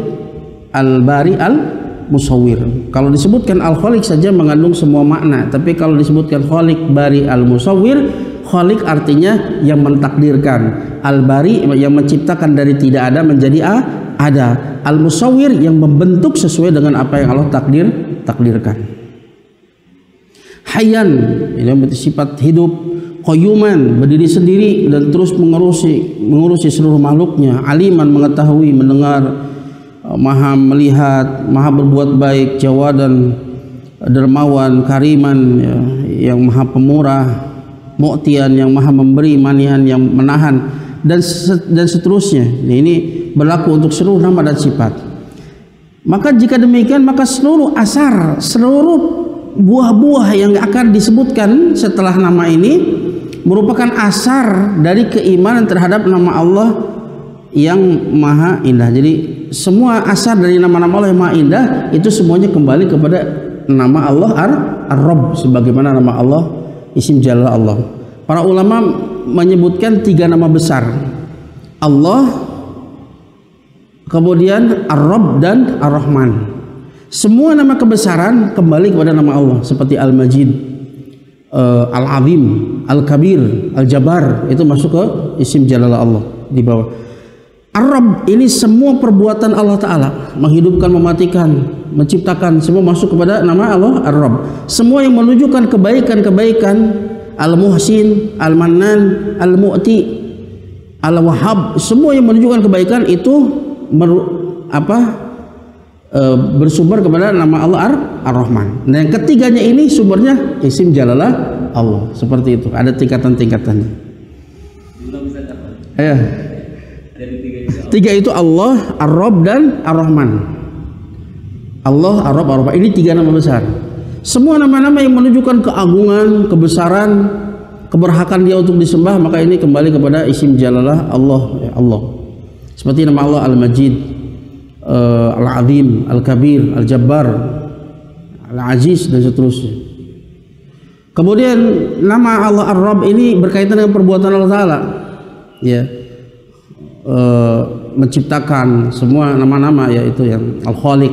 al-bari, al-musawwir. Kalau disebutkan al-khaliq saja mengandung semua makna, tapi kalau disebutkan khaliq, bari, al-musawwir, khaliq artinya yang mentakdirkan, al-bari yang menciptakan dari tidak ada menjadi ada, al-musawwir yang membentuk sesuai dengan apa yang Allah takdirkan. Hayyan ini sifat hidup, qayyuman, berdiri sendiri dan terus mengurusi seluruh makhluknya, aliman, mengetahui, mendengar, maha melihat, maha berbuat baik, jawadan, dermawan, kariman, ya, yang maha pemurah, mu'tian, yang maha memberi, manihan, yang menahan, dan seterusnya. Nah, ini berlaku untuk seluruh nama dan sifat. Maka jika demikian, maka seluruh asar, seluruh buah-buah yang akan disebutkan setelah nama ini merupakan asar dari keimanan terhadap nama Allah yang maha indah. Jadi semua asar dari nama-nama Allah yang maha indah itu semuanya kembali kepada nama Allah Ar-Rabb, sebagaimana nama Allah isim jalal Allah. Para ulama menyebutkan 3 nama besar: Allah, kemudian Ar-Rabb dan Ar-Rahman. Semua nama kebesaran kembali kepada nama Allah, seperti Al-Majid, Al-Azim, Al-Kabir, Al-Jabbar, itu masuk ke isim jalal Allah di bawah. Ar-Rabb ini semua perbuatan Allah Ta'ala, menghidupkan, mematikan, menciptakan, semua masuk kepada nama Allah Ar-Rabb. Semua yang menunjukkan kebaikan-kebaikan, Al-Muhsin, Al-Mannan, Al-Mu'ti, Al-Wahhab, semua yang menunjukkan kebaikan itu bersumber kepada nama Allah Ar-Rahman. Nah, yang ketiganya ini sumbernya isim jalalah Allah. Seperti itu, ada tingkatan-tingkatannya. Ya. 3 itu Allah, Ar-Rabb dan Ar-Rahman. Allah, Ar-Rabb, Ar-Rahman. Ini 3 nama besar. Semua nama-nama yang menunjukkan keagungan, kebesaran, keberhakan dia untuk disembah, maka ini kembali kepada isim jalalah Allah, ya Allah. Seperti nama Allah Al-Majid, Al-Azim, Al-Kabir, Al-Jabbar, Al-Aziz, dan seterusnya. Kemudian nama Allah Ar-Rabb ini berkaitan dengan perbuatan Allah Ta'ala, ya, menciptakan semua nama-nama, yaitu yang Al-Khaliq,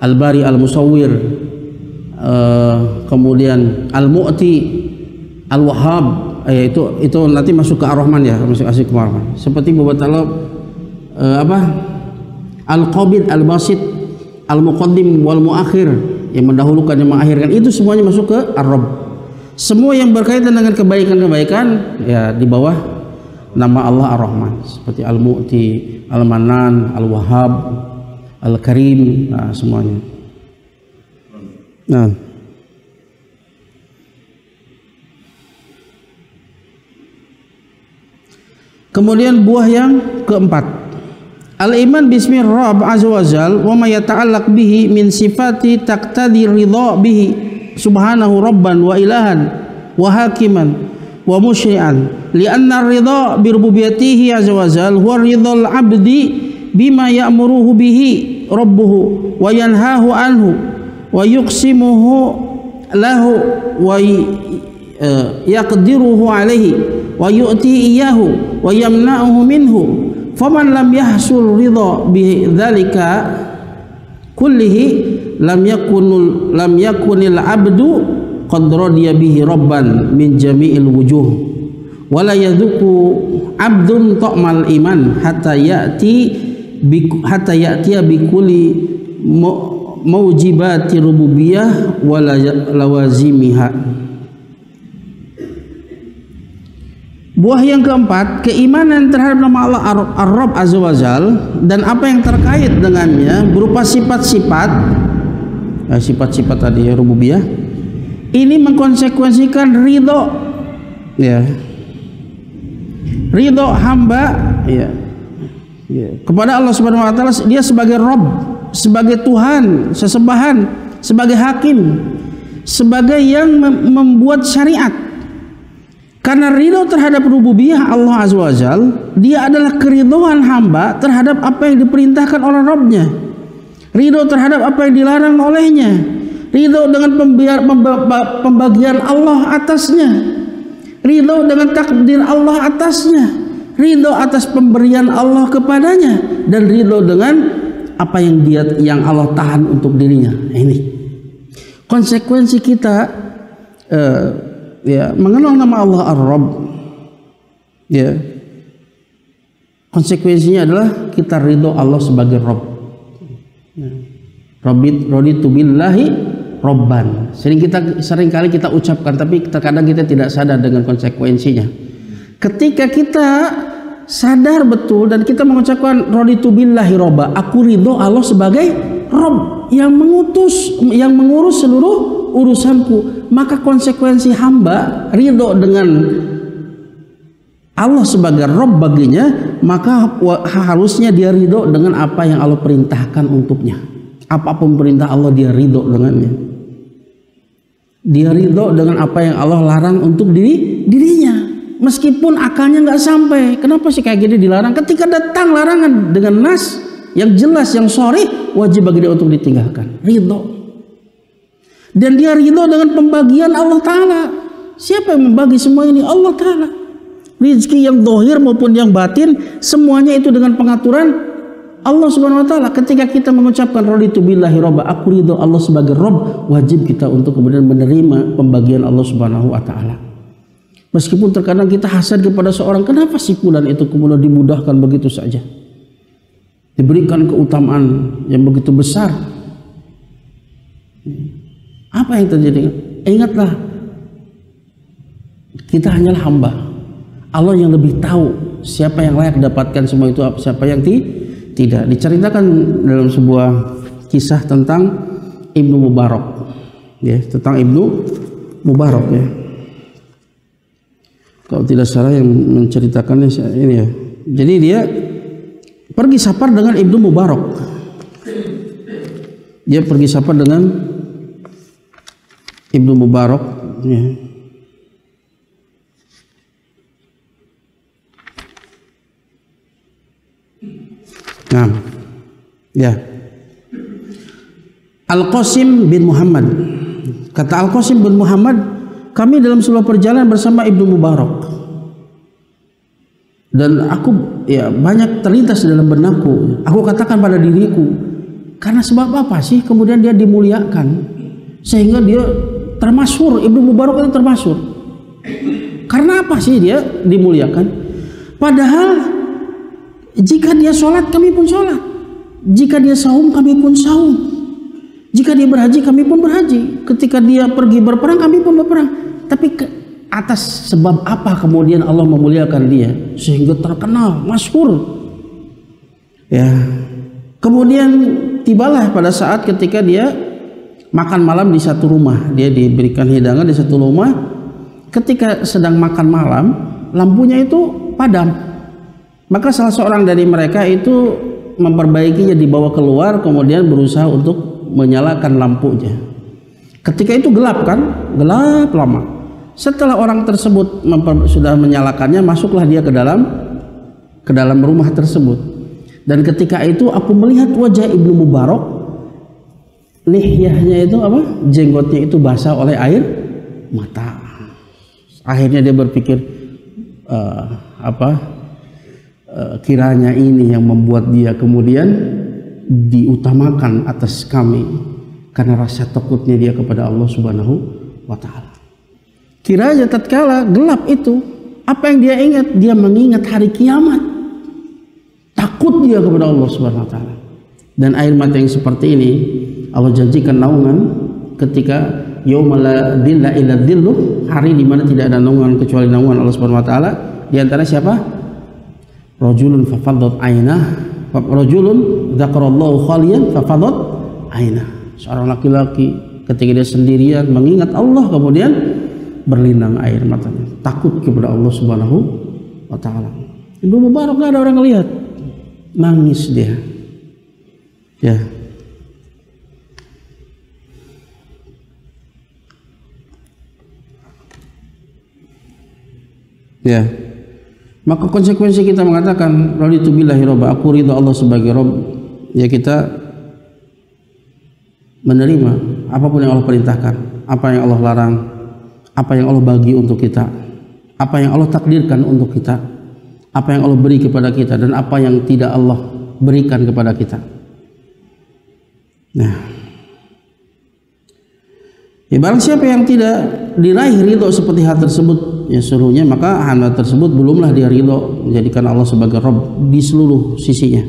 Al-Bari, Al-Musawwir, kemudian Al-Mu'ti, Al-Wahhab, itu nanti masuk ke Ar-Rahman, ya, masuk ke Ar-Rahman. Seperti buat Allah Al-Qabid, Al-Basit, Al-Muqaddim, Wal-Muakhir, yang mendahulukan, yang mengakhirkan, itu semuanya masuk ke Ar-Rabb. Semua yang berkaitan dengan kebaikan-kebaikan, ya, di bawah nama Allah Ar-Rahman, seperti Al-Mu'ti, Al-Manan, Al-Wahhab, Al-Karim, nah, semuanya. Nah, kemudian buah yang keempat, al-iman bismi Rabb azza wa jal wa ma yata'allaq bihi min sifati taqtadi ridha bihi subhanahu rabban wa ilahan wa hakiman wa musyri'an, li'anna ridha bi rububiyyatihi azza wa jal huwa ridhal 'abdi bima ya'muruhu bihi rabbuhu wa yanhahu anhu wa yuqsimuhu lahu wa yaqdiruhu alaihi wa yu'ti iyyahu wa yamna'uhu minhu. Faman lam yahsul ridha bi dzalika kullihi lam yakunil abdu qad radiya bihi rabban min jami'il wujuh wa la yadhuku abdun ta'mal iman hatta ya'tiya bi kulli maujibati rububiyah wa lawazimiha. Buah yang keempat, keimanan terhadap nama Allah Ar-Rabb azza wa jal dan apa yang terkait dengannya berupa sifat-sifat, sifat-sifat tadi, ya, rububiyah. Ini mengkonsekuensikan ridho, ya, ridho hamba, ya, kepada Allah Subhanahu wa taala, dia sebagai Rabb, sebagai Tuhan sesembahan, sebagai hakim, sebagai yang membuat syariat. Karena ridho terhadap rububiyah Allah azza wa jal, dia adalah keridhaan hamba terhadap apa yang diperintahkan oleh Rabbnya, ridho terhadap apa yang dilarang olehnya, ridho dengan pembagian Allah atasnya, ridho dengan takdir Allah atasnya, ridho atas pemberian Allah kepadanya, dan ridho dengan apa yang Allah tahan untuk dirinya. Ini konsekuensi kita ya, mengenal nama Allah Ar-Rabb, ya, konsekuensinya adalah kita ridho Allah sebagai Rabb. Raditu billahi Robban. Sering kali kita ucapkan, tapi terkadang kita tidak sadar dengan konsekuensinya. Ketika kita sadar betul dan kita mengucapkan raditu billahi robba, aku ridho Allah sebagai Rob yang mengurus seluruh urusanku, maka konsekuensi hamba ridho dengan Allah sebagai Rob baginya, maka harusnya dia ridho dengan apa yang Allah perintahkan untuknya. Apapun perintah Allah dia ridho dengannya. Dia ridho dengan apa yang Allah larang untuk dirinya. Meskipun akalnya nggak sampai. Kenapa sih kayak gini dilarang? Ketika datang larangan dengan nas yang jelas, yang sharih, wajib bagi dia untuk ditinggalkan. Ridho. Dan dia ridho dengan pembagian Allah Ta'ala. Siapa yang membagi semua ini? Allah Ta'ala. Rizki yang zahir maupun yang batin, semuanya itu dengan pengaturan Allah Subhanahu wa Ta'ala. Ketika kita mengucapkan raditu billahi robba, aku ridho Allah sebagai Rob, wajib kita untuk kemudian menerima pembagian Allah Subhanahu wa Ta'ala. Meskipun terkadang kita hasad kepada seorang, kenapa si fulan itu kemudian dimudahkan begitu saja, diberikan keutamaan yang begitu besar. Apa yang terjadi? Ingatlah, kita hanyalah hamba. Allah yang lebih tahu siapa yang layak dapatkan semua itu, siapa yang tidak. Diceritakan dalam sebuah kisah tentang Ibnu Mubarak, ya, tentang Ibnu Mubarak, ya. Kalau tidak salah yang menceritakannya ini, ya. Jadi dia pergi safar dengan Ibnu Mubarak. Dia pergi safar dengan Ibnu Mubarak, ya. Nah, ya. Al-Qasim bin Muhammad. Kata Al-Qasim bin Muhammad, kami dalam sebuah perjalanan bersama Ibnu Mubarak. Dan aku, ya, banyak terlintas dalam benakku. Aku katakan pada diriku, karena sebab apa sih kemudian dia dimuliakan sehingga dia termasyhur? Ibnu Mubarak itu termasyhur. Karena apa sih dia dimuliakan? Padahal jika dia sholat, kami pun sholat. Jika dia saum, kami pun saum. Jika dia berhaji, kami pun berhaji. Ketika dia pergi berperang, kami pun berperang. Tapi atas sebab apa kemudian Allah memuliakan dia sehingga terkenal, masyhur? Ya. Kemudian tibalah pada saat ketika dia makan malam di satu rumah. Dia diberikan hidangan di satu rumah. Ketika sedang makan malam, lampunya itu padam. Maka salah seorang dari mereka itu memperbaikinya, dibawa keluar, kemudian berusaha untuk menyalakan lampunya. Ketika itu gelap kan, gelap lama. Setelah orang tersebut sudah menyalakannya, masuklah dia ke dalam rumah tersebut. Dan ketika itu aku melihat wajah Ibnu Mubarak, lihyahnya itu apa? Jenggotnya itu basah oleh air mata. Akhirnya dia berpikir, kiranya ini yang membuat dia kemudian diutamakan atas kami karena rasa takutnya dia kepada Allah Subhanahu wa Ta'ala. Kiranya tatkala gelap itu, apa yang dia ingat? Dia mengingat hari kiamat. Takut dia kepada Allah Subhanahu wa Ta'ala. Dan air mata yang seperti ini Allah janjikan naungan ketika yauma la dhilla illa dhilluh, hari di mana tidak ada naungan kecuali naungan Allah Subhanahu wa Ta'ala. Di antara siapa? Rajulun fafadat ainah, rajulun dzakarallahu khaliyan fafadat ainah. Seorang laki-laki ketika dia sendirian mengingat Allah, kemudian berlinang air matanya, takut kepada Allah Subhanahu wa Ta'ala. Ibnu Mubarak gak ada orang ngelihat, nangis dia, ya. Ya. Maka konsekuensi kita mengatakan raditu billahi robba, aku ridho Allah sebagai Rob, ya kita menerima apapun yang Allah perintahkan, apa yang Allah larang, apa yang Allah bagi untuk kita, apa yang Allah takdirkan untuk kita, apa yang Allah beri kepada kita, dan apa yang tidak Allah berikan kepada kita. Nah, ya, barang siapa yang tidak diraih ridho seperti hal tersebut, ya seluruhnya, maka hamba tersebut belumlah dia ridho menjadikan Allah sebagai Rabb di seluruh sisinya,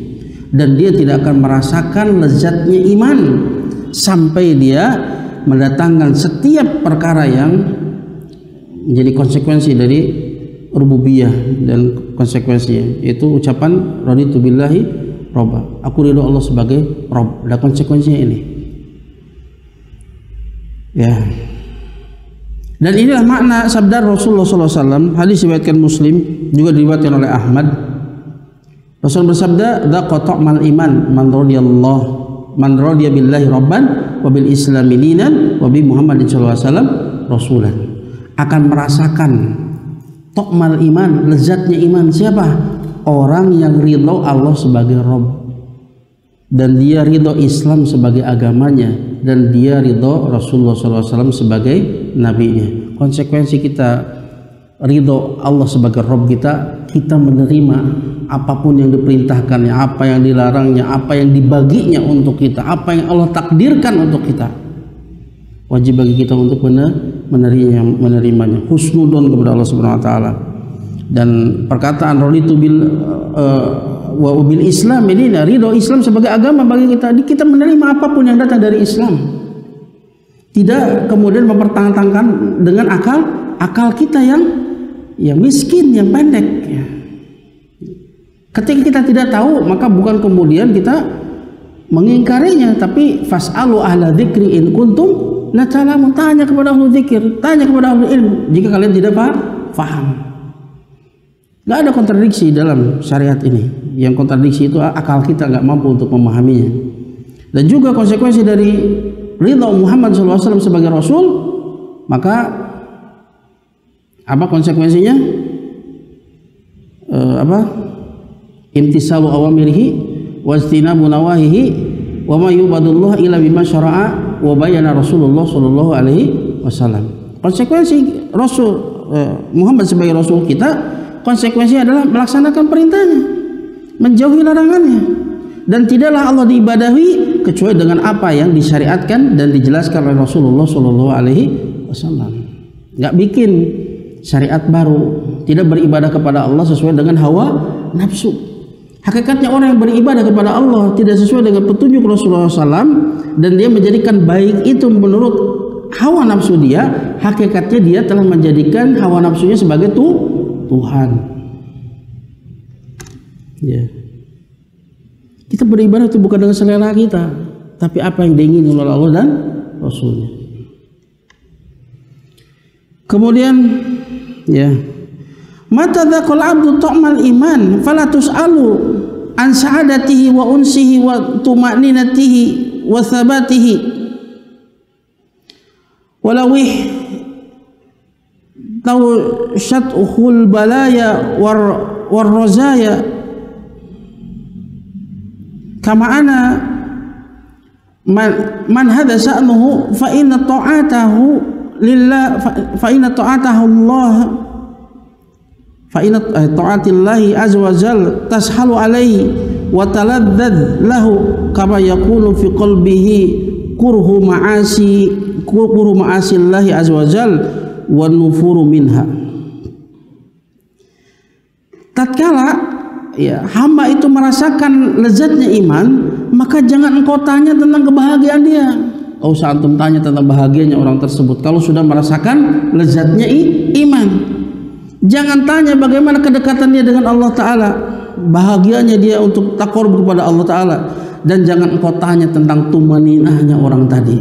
dan dia tidak akan merasakan lezatnya iman sampai dia mendatangkan setiap perkara yang menjadi konsekuensi dari rububiyah dan konsekuensinya, yaitu ucapan raditu billahi robba, aku ridho Allah sebagai Rob. Ada konsekuensinya ini ya. Dan inilah makna sabda Rasulullah SAW, hadis diriwayatkan Muslim, juga diriwayatkan oleh Ahmad. Rasul bersabda, "Dzaqa ta'mal iman man radiya billahi rabban wa bil islami dinan wa bi Muhammadin sallallahu alaihi wasallam rasulan." Akan merasakan ta'mal iman, lezatnya iman siapa? Orang yang ridho Allah sebagai Rabb, dan dia ridho Islam sebagai agamanya, dan dia ridho Rasulullah SAW sebagai nabinya. Konsekuensi kita ridho Allah sebagai Rabb kita menerima apapun yang diperintahkannya, apa yang dilarangnya, apa yang dibaginya untuk kita, apa yang Allah takdirkan untuk kita. Wajib bagi kita untuk menerimanya, husnudon kepada Allah Subhanahu wa taala. Dan perkataan raditu bil wa bil Islam ini, ridho Islam sebagai agama bagi kita menerima apapun yang datang dari Islam. Tidak kemudian mempertahankan dengan akal kita yang miskin, yang pendek ya. Ketika kita tidak tahu, maka bukan kemudian kita mengingkarinya, tapi fas'alu ahla dzikri in kuntum la ta'lamun, tanya kepada ahli dzikir, tanya kepada ahli ilmu jika kalian tidak paham. Nggak ada kontradiksi dalam syariat ini. Yang kontradiksi itu akal kita nggak mampu untuk memahaminya. Dan juga konsekuensi dari ridha Muhammad SAW sebagai Rasul, maka apa konsekuensinya? Imtisalu awamirihi wastinabu nawahihi wa ma yubadullah illa bima syara'a wa bayana Rasulullah sallallahu alaihi wasallam. Konsekuensi Rasul Muhammad sebagai Rasul kita, konsekuensinya adalah melaksanakan perintahnya, menjauhi larangannya, dan tidaklah Allah diibadahi kecuali dengan apa yang disyariatkan dan dijelaskan oleh Rasulullah sallallahu alaihi wasallam. Enggak bikin syariat baru, tidak beribadah kepada Allah sesuai dengan hawa nafsu. Hakikatnya orang yang beribadah kepada Allah tidak sesuai dengan petunjuk Rasulullah SAW, dan dia menjadikan baik itu menurut hawa nafsu dia, hakikatnya dia telah menjadikan hawa nafsunya sebagai Tuhan. Ya. Kita beribadah itu bukan dengan selera kita, tapi apa yang diingini oleh Allah dan Rasulnya. Kemudian ya, mata dzaqal abdu ta'mal iman fala tus'alu an sa'adatihi wa unsihi wa tuma'ninatihi wa thabatihi walawih taw syat'ul balaya war razaya kama ana man hadha sa'nuhu fa inna ta'atahu lillah fa inna ta'atahu Allah fa inna ta'atillahi azza wa jalla tashalu alaihi wa taladzadz lahu kama yakunu fi qalbihi kurhu ma'asillahi azza wa jalla wa nufuru minha. Tatkala ya hamba itu merasakan lezatnya iman, maka jangan engkau tanya tentang kebahagiaan dia. Kau usah antum tanya tentang bahagianya orang tersebut kalau sudah merasakan lezatnya iman. Jangan tanya bagaimana kedekatan dia dengan Allah Ta'ala, bahagianya dia untuk taqarrub kepada Allah Ta'ala, dan jangan engkau tanya tentang tumaninahnya orang tadi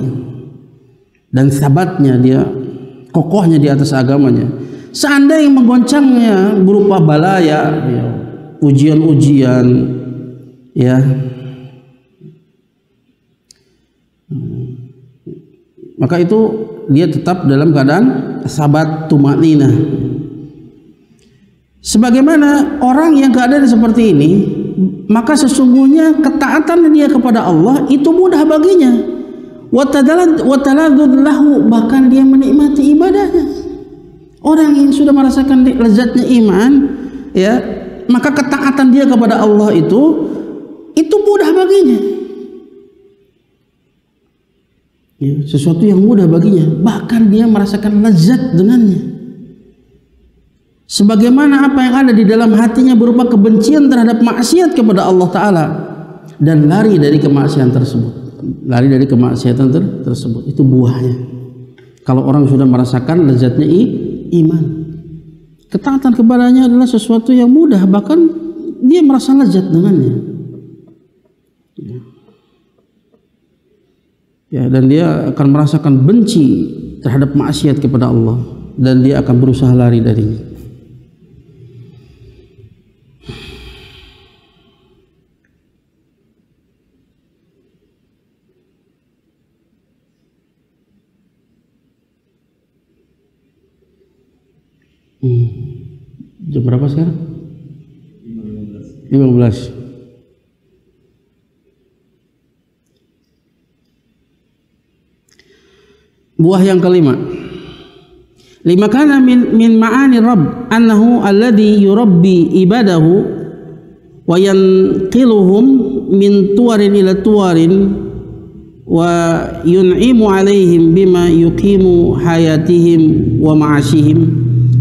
dan sabatnya dia, kokohnya di atas agamanya. Seandainya yang menggoncangnya berupa balaya, ya, ujian-ujian, ya, maka itu dia tetap dalam keadaan sabat tumaninah. Sebagaimana orang yang keadaan seperti ini, maka sesungguhnya ketaatan dia kepada Allah itu mudah baginya. Wa taladzud lahu, bahkan dia menikmati ibadahnya. Orang yang sudah merasakan lezatnya iman, ya, maka ketaatan dia kepada Allah itu mudah baginya. Ya, sesuatu yang mudah baginya, bahkan dia merasakan lezat dengannya. Sebagaimana apa yang ada di dalam hatinya berupa kebencian terhadap maksiat kepada Allah Ta'ala dan lari dari kemaksiatan tersebut. lari dari kemaksiatan tersebut. Itu buahnya. Kalau orang sudah merasakan lezatnya iman, ketaatan kepadanya adalah sesuatu yang mudah, bahkan dia merasa lezat dengannya. Ya, dan dia akan merasakan benci terhadap maksiat kepada Allah, dan dia akan berusaha lari darinya. Jam berapa sekarang? 15. Buah yang kelima. Lima kana min ma'ani Rabb annahu alladhi yurabbi ibadahu wa yanqiluhum min tuwarin ila tuwarin wa yun'imu alaihim bima yuqimu hayatihim wa ma'ashihim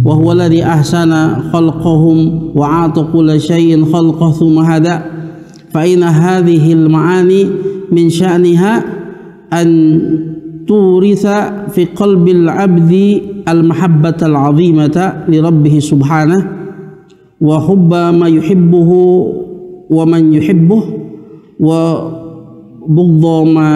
wa huwa alladhi ahsana khalqahum wa a'ta kulla shay'in khalqahu thumma hada fa inna hadhihi al-ma'ani min sya'niha an turitha fi qalbil 'abdi al-mahabbata al-'azimata li rabbih subhanahu wa hubba ma yuhibbuhu wa man yuhibbuhu wa bughdha ma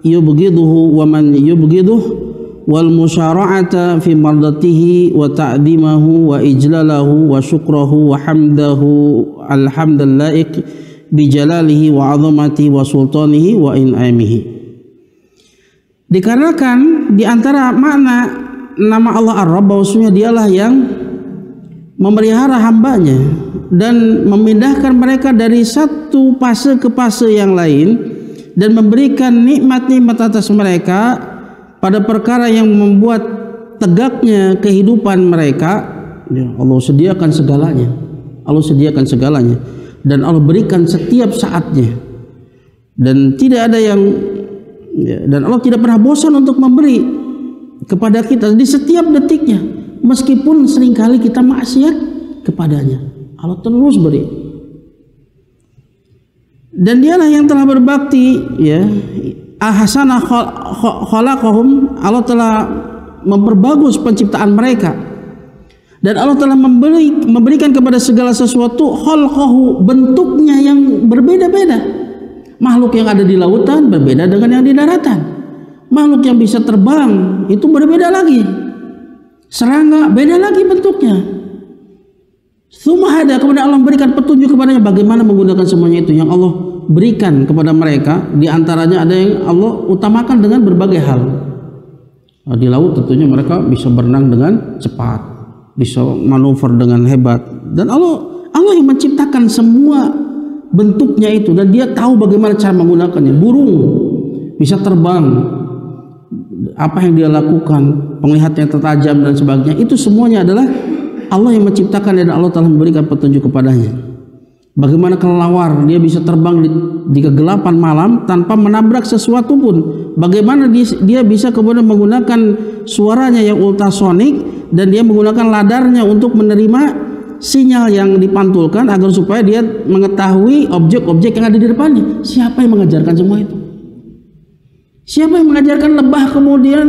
yubghiduhu wa man yubghiduhu wal musyara'ata fi mardatihi wa ta'dhimahu wa ijlalahu wa syukrahu wa hamdahu alhamdulillahi bi jalalihi wa 'azamatihi wa sultanihi wa in'amihi. Dikarenakan di antara makna nama Allah Ar-Rabb bahwasanya dialah yang memelihara hambanya dan memindahkan mereka dari satu fase ke fase yang lain dan memberikan nikmat-nikmat atas mereka pada perkara yang membuat tegaknya kehidupan mereka. Allah sediakan segalanya. Allah sediakan segalanya dan Allah berikan setiap saatnya. Dan tidak ada yang dan Allah tidak pernah bosan untuk memberi kepada kita di setiap detiknya, meskipun seringkali kita maksiat kepadanya. Allah terus beri. Dan dialah yang telah berbakti, ya, ahsana khalaqahum, Allah telah memperbagus penciptaan mereka, dan Allah telah memberikan kepada segala sesuatu khalqahu, bentuknya yang berbeda-beda. Makhluk yang ada di lautan berbeda dengan yang di daratan. Makhluk yang bisa terbang itu berbeda lagi. Serangga beda lagi bentuknya. Tsumma hada, kemudian Allah memberikan petunjuk kepadanya bagaimana menggunakan semuanya itu yang Allah berikan kepada mereka. Di antaranya ada yang Allah utamakan dengan berbagai hal. Di laut tentunya mereka bisa berenang dengan cepat, bisa manuver dengan hebat, dan Allah yang menciptakan semua bentuknya itu, dan dia tahu bagaimana cara menggunakannya. Burung bisa terbang, apa yang dia lakukan, penglihatannya tertajam dan sebagainya, itu semuanya adalah Allah yang menciptakan, dan Allah telah memberikan petunjuk kepadanya. Bagaimana kelelawar dia bisa terbang di kegelapan malam tanpa menabrak sesuatu pun. Bagaimana dia bisa kemudian menggunakan suaranya yang ultrasonik, dan dia menggunakan ladarnya untuk menerima sinyal yang dipantulkan agar supaya dia mengetahui objek-objek yang ada di depannya. Siapa yang mengajarkan semua itu? Siapa yang mengajarkan lebah kemudian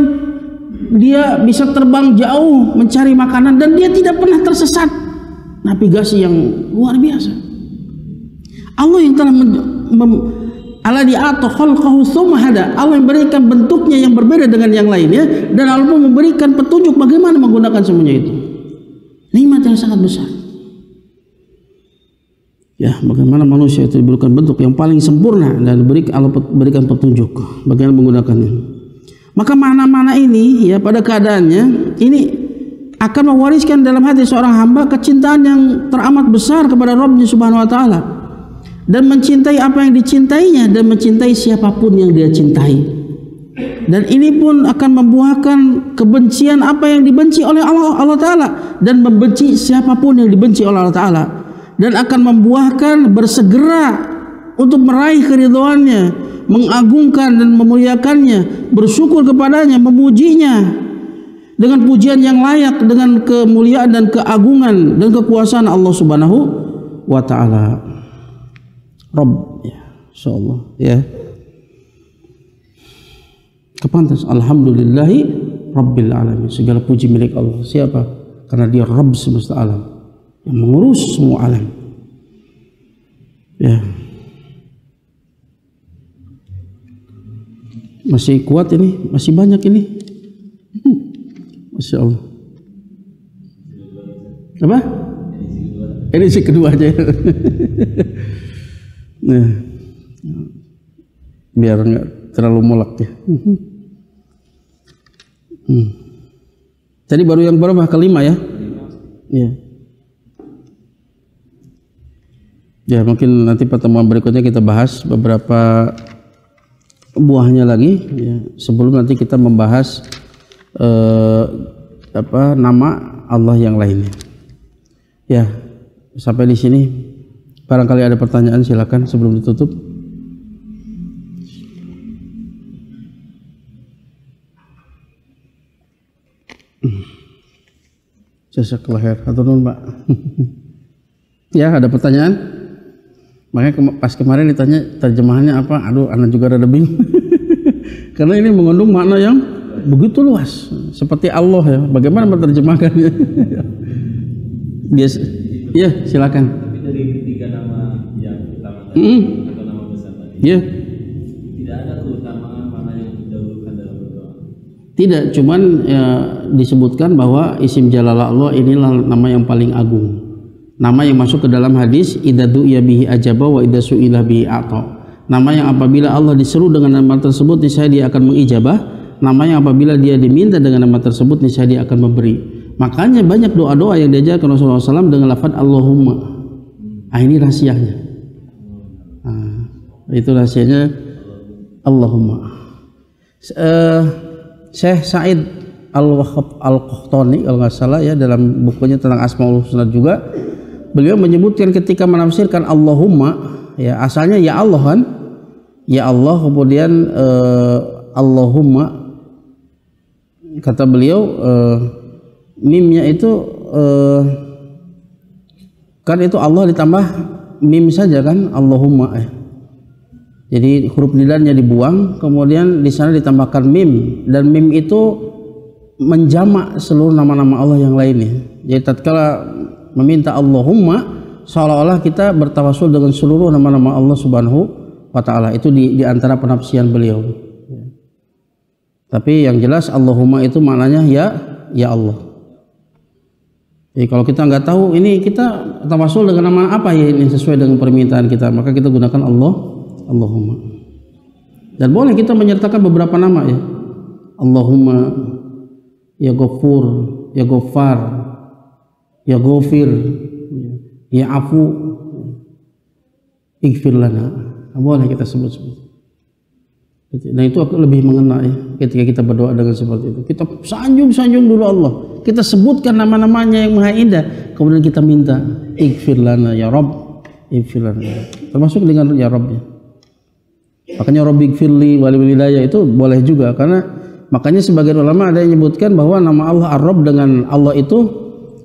dia bisa terbang jauh mencari makanan dan dia tidak pernah tersesat? Navigasi yang luar biasa. Allah yang telah alladzi a'ta khalqahu tsumma hada, Allah yang memberikan bentuknya yang berbeda dengan yang lainnya, dan Allah pun memberikan petunjuk bagaimana menggunakan semuanya itu. Nikmat yang sangat besar. Ya, bagaimana manusia itu diberikan bentuk yang paling sempurna dan Allah berikan petunjuk bagaimana menggunakannya. Maka mana-mana ini, ya, pada keadaannya ini akan mewariskan dalam hati seorang hamba kecintaan yang teramat besar kepada Rabbnya Subhanahu wa taala, dan mencintai apa yang dicintainya, dan mencintai siapapun yang dia cintai. Dan ini pun akan membuahkan kebencian apa yang dibenci oleh Allah Ta'ala, dan membenci siapapun yang dibenci oleh Allah Ta'ala, dan akan membuahkan bersegera untuk meraih keridhaannya, mengagungkan dan memuliakannya, bersyukur kepadanya, memujinya dengan pujian yang layak, dengan kemuliaan dan keagungan dan kekuasaan Allah Subhanahu wa Ta'ala. Rabb, ya, insyaallah, ya. Kepantas. Alhamdulillahi Rabbil Alamin. Segala puji milik Allah. Siapa? Karena dia Rabb semesta alam, yang mengurus semua alam. Ya. Masih kuat ini, masih banyak ini. Masya Allah. Apa? Edisi kedua aja. Nah, biar nggak terlalu molak ya. Jadi baru yang berapa? Kelima ya? Ya. Ya, mungkin nanti pertemuan berikutnya kita bahas beberapa buahnya lagi ya, sebelum nanti kita membahas nama Allah yang lainnya. Ya, sampai di sini. Barangkali ada pertanyaan, silakan sebelum ditutup. Jazakallah khair. Hatur nuhun, Pak. Ya, ada pertanyaan? Makanya pas kemarin ditanya terjemahannya apa? Aduh, anak juga rada bingung. Karena ini mengandung makna yang begitu luas, seperti Allah ya. Bagaimana menerjemahkannya? Biasa. Ya, silakan. Tapi dari ketiga nama yang utama tadi atau nama besar tadi, tidak ada keutamaan mana yang didahulukan dalam berdoa. Tidak, cuman ya, disebutkan bahwa isim jalalah Allah inilah nama yang paling agung. Nama yang masuk ke dalam hadis idza du'iya bihi ajaba wa idza su'ila bihi ata. Nama yang apabila Allah diseru dengan nama tersebut niscaya dia akan mengijabah. Nama yang apabila dia diminta dengan nama tersebut niscaya dia akan memberi. Makanya banyak doa-doa yang diajarkan Rasulullah SAW dengan lafaz Allahumma. Ini rahasianya. Itu rahasianya Allahumma. Syekh Said Al-Wahhab Al-Qahtani kalau nggak salah ya, dalam bukunya tentang Asmaul Husna juga, beliau menyebutkan ketika menafsirkan Allahumma ya, asalnya ya Allah kan, ya Allah, kemudian Allahumma, kata beliau mimnya itu kan itu Allah ditambah mim saja kan, Allahumma jadi huruf nidanya dibuang, kemudian di sana ditambahkan mim, dan mim itu menjamak seluruh nama-nama Allah yang lainnya. Jadi tatkala meminta Allahumma, seolah-olah kita bertawasul dengan seluruh nama-nama Allah Subhanahu wa taala. Itu di antara penafsiran beliau. Tapi yang jelas Allahumma itu maknanya ya Allah. Jadi kalau kita nggak tahu ini kita tawasul dengan nama apa ya ini sesuai dengan permintaan kita, maka kita gunakan Allahumma. Dan boleh kita menyertakan beberapa nama ya. Allahumma ya Ghafur, ya Ghaffar, ya Ghafir, ya Afu, ighfir lana. Boleh kita sebut-sebut. Nah itu lebih mengena ya ketika kita berdoa dengan seperti itu. Kita sanjung dulu Allah. Kita sebutkan nama-namanya yang maha indah. Kemudian kita minta ighfir lana ya Rabb, ighfir lana. Termasuk dengan ya Rabb ya. Makanya Rabbi ighfirli wali walidayya itu boleh juga, karena makanya sebagian ulama ada yang menyebutkan bahwa nama Allah Ar-Rabb dengan Allah itu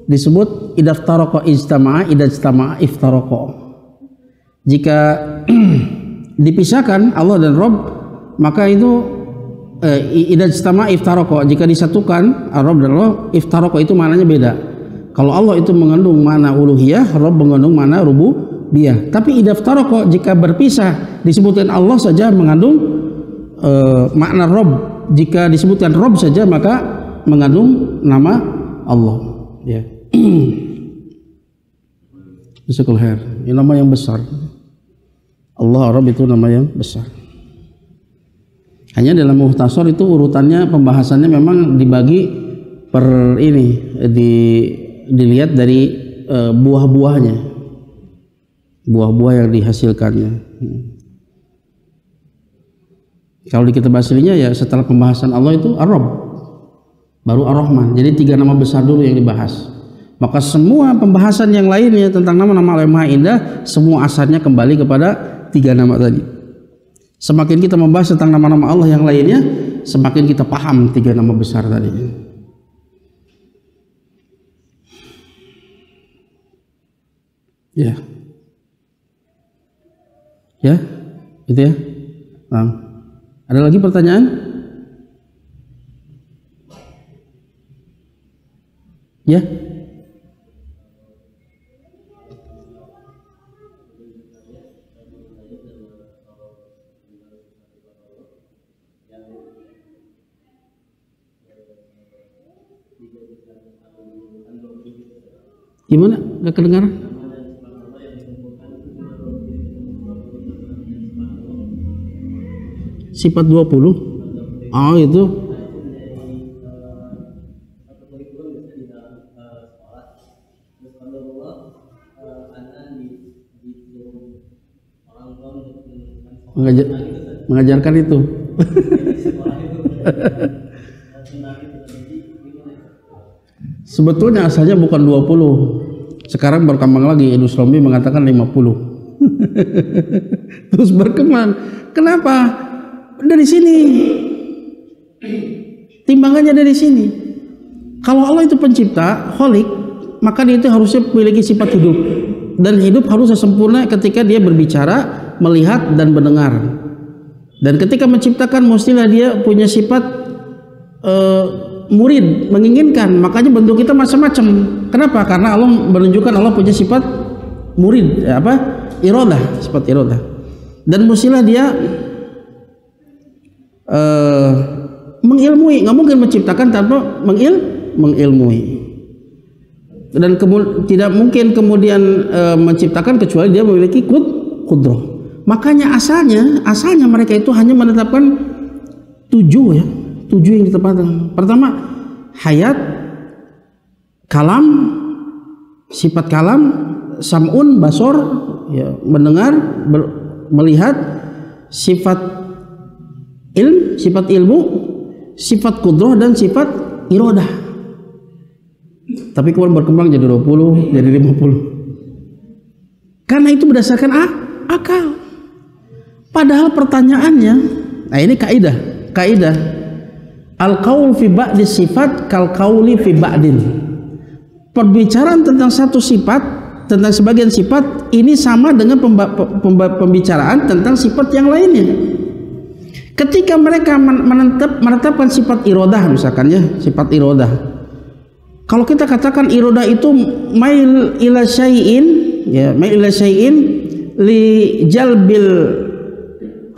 disebut idaftaraqa ijtama'a, idajtama'a iftaraqa. Jika dipisahkan Allah dan Rabb, maka itu idajtama'a iftaraqa. Jika disatukan Ar-Rabb dan Allah, iftaraqa itu maknanya beda. Kalau Allah itu mengandung makna uluhiyah, Rabb mengandung makna rububiyah. Tapi idaftaraqa jika berpisah disebutkan Allah saja mengandung makna Rabb. Jika disebutkan Rabb saja maka mengandung nama Allah ya. Jazakallahu khair. Ini nama yang besar. Allah Rabb itu nama yang besar. Hanya dalam Mukhtasar itu urutannya pembahasannya memang dibagi per ini, dilihat dari buah-buahnya, buah-buah yang dihasilkannya. Kalau di kitab aslinya ya setelah pembahasan Allah itu Ar-Rabb, baru Ar-Rahman. Jadi 3 nama besar dulu yang dibahas. Maka semua pembahasan yang lainnya tentang nama-nama Allah yang Maha Indah, semua asalnya kembali kepada 3 nama tadi. Semakin kita membahas tentang nama-nama Allah yang lainnya, semakin kita paham 3 nama besar tadi. Ya, itu ya. Nah. Ada lagi pertanyaan? Ya. Gimana? Gak kedengaran? Sifat 20. Oh, itu. Mengajarkan itu. Sebetulnya asalnya bukan 20. Sekarang berkembang lagi. Idrus Rombi mengatakan 50. Terus berkembang. Kenapa? Dari sini. Timbangannya dari sini. Kalau Allah itu pencipta, Khalik, maka dia itu harusnya memiliki sifat hidup. Dan hidup harus sempurna ketika dia berbicara, melihat dan mendengar. Dan ketika menciptakan mestilah dia punya sifat murid, menginginkan. Makanya bentuk kita macam-macam. Kenapa? Karena Allah menunjukkan Allah punya sifat murid, iradah, sifat iradah. Dan mestilah dia mengilmui. Nggak mungkin menciptakan tanpa mengilmui. Dan tidak mungkin kemudian menciptakan kecuali dia memiliki qudrah. Makanya asalnya mereka itu hanya menetapkan 7 yang ditetapkan. Pertama, hayat, kalam, sifat kalam, sam'un, basor, ya, mendengar, melihat, sifat ilmu, sifat qudrah, dan sifat iradah. Tapi kemudian berkembang jadi 20, jadi 50. Karena itu berdasarkan akal. Padahal pertanyaannya, nah ini kaidah al-qaul fi ba'di sifat kal qauli fi ba'din. Perbicaraan tentang satu sifat, tentang sebagian sifat ini sama dengan pembicaraan tentang sifat yang lainnya. Ketika mereka menetapkan sifat iradah, misalkan ya, sifat iradah. Kalau kita katakan iradah itu mail ila syai'in, ya, mail ila syai'in li jalbil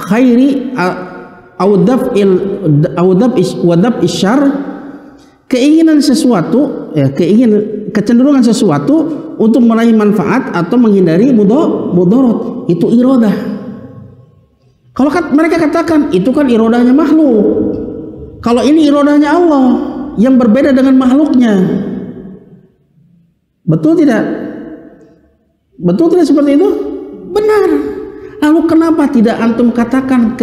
khairi audab isyar, keinginan sesuatu, ya, kecenderungan sesuatu untuk meraih manfaat atau menghindari mudarat, itu iradah. Kalau mereka katakan itu kan iradahnya makhluk, kalau ini iradahnya Allah yang berbeda dengan makhluknya, betul tidak? Betul tidak seperti itu? Benar. Lalu kenapa tidak antum katakan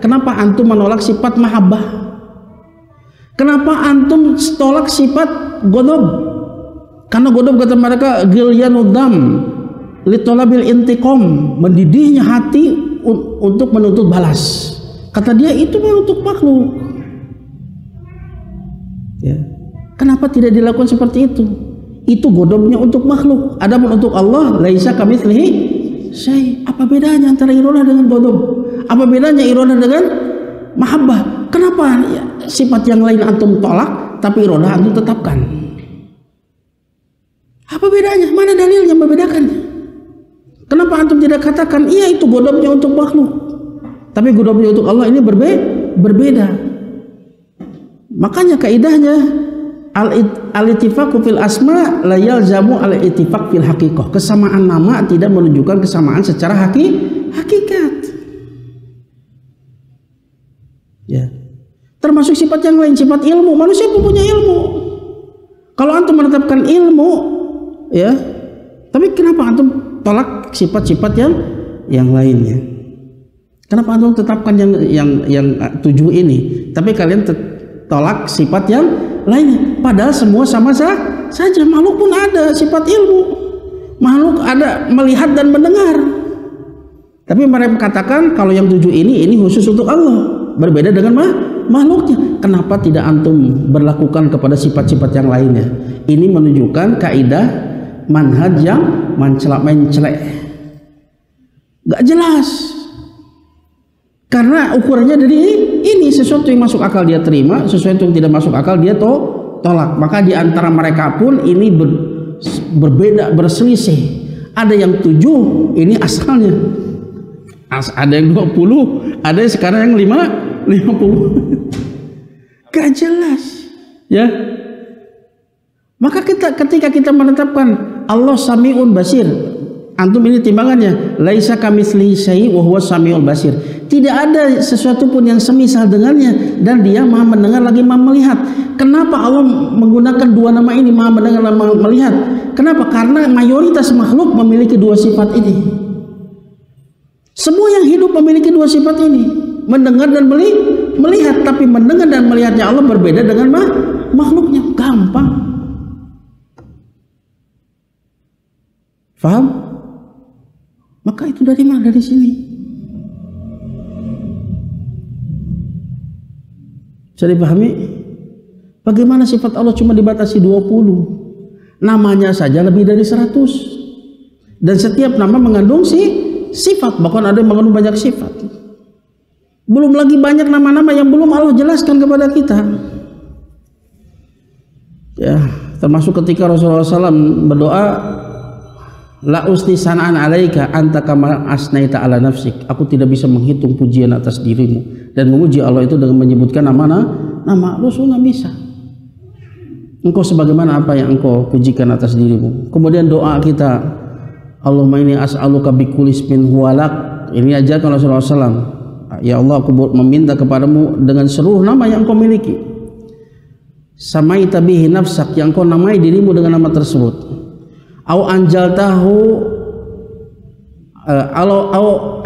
kenapa antum menolak sifat mahabbah? Kenapa antum tolak sifat ghadab? Karena ghadab kata mereka ghilyanud-dam li talabil intiqam, mendidihnya hati untuk menuntut balas. Kata dia itu untuk makhluk. Ya. Kenapa tidak dilakukan seperti itu? Itu ghadabnya untuk makhluk. Adapun untuk Allah, laisa kamitslihi syai'. Apa bedanya antara iradah dengan ghadab? Apa bedanya iradah dengan mahabbah? Kenapa sifat yang lain antum tolak tapi iradah antum tetapkan? Apa bedanya? Mana dalilnya membedakannya? Kenapa antum tidak katakan iya itu ghadabnya untuk makhluk, tapi ghadabnya untuk Allah ini berbeda? Makanya kaidahnya al-ittifaqu fil asma la yalzamu al-ittifaq fil haqiqah. Kesamaan nama tidak menunjukkan kesamaan secara hakikat. Ya. Termasuk sifat yang lain, sifat ilmu. Manusia pun punya ilmu. Kalau antum menetapkan ilmu, ya, tapi kenapa antum tolak sifat-sifat yang lainnya? Kenapa antum tetapkan yang 7 ini, tapi kalian tolak sifat yang lainnya? Padahal semua sama saja. Makhluk pun ada sifat ilmu, makhluk ada melihat dan mendengar. Tapi mereka katakan kalau yang 7 ini khusus untuk Allah, berbeda dengan makhluknya. Kenapa tidak antum berlakukan kepada sifat-sifat yang lainnya? Ini menunjukkan kaidah manhaj yang mencelak, gak jelas. Karena ukurannya dari ini, sesuatu yang masuk akal dia terima, sesuatu yang tidak masuk akal dia tolak. Maka di antara mereka pun ini berbeda, berselisih. Ada yang 7, ini asalnya. Ada yang 20, ada yang sekarang yang 50. Gak jelas. Ya. Maka ketika kita menetapkan Allah Sami'un Basir, antum ini timbangannya, laisa kamitslihi syai' wa huwas samiul basir. Tidak ada sesuatu pun yang semisal dengannya, dan Dia Maha mendengar lagi Maha melihat. Kenapa Allah menggunakan dua nama ini, Maha mendengar dan Maha melihat? Kenapa? Karena mayoritas makhluk memiliki dua sifat ini. Semua yang hidup memiliki dua sifat ini, mendengar dan melihat. Tapi mendengar dan melihatnya Allah berbeda dengan makhluknya. Gampang. Faham? Maka itu dari mana? Dari sini. Bisa dipahami? Bagaimana sifat Allah cuma dibatasi 20? Namanya saja lebih dari 100. Dan setiap nama mengandung sifat. Bahkan ada yang mengandung banyak sifat. Belum lagi banyak nama-nama yang belum Allah jelaskan kepada kita. Ya, termasuk ketika Rasulullah SAW berdoa, la usni sana'an alaika anta kama asnaita ala nafsik. Aku tidak bisa menghitung pujian atas dirimu. Dan memuji Allah itu dengan menyebutkan nama Rasul, nggak bisa. Engkau sebagaimana apa yang engkau pujikan atas dirimu. Kemudian doa kita, Allahumma inni as'aluka bikulli ismin huwalak. Ini ajarkan Rasulullah SAW. Ya Allah, aku meminta kepadamu dengan seluruh nama yang engkau miliki. Samaita bihi nafsak, yang engkau namai dirimu dengan nama tersebut. Au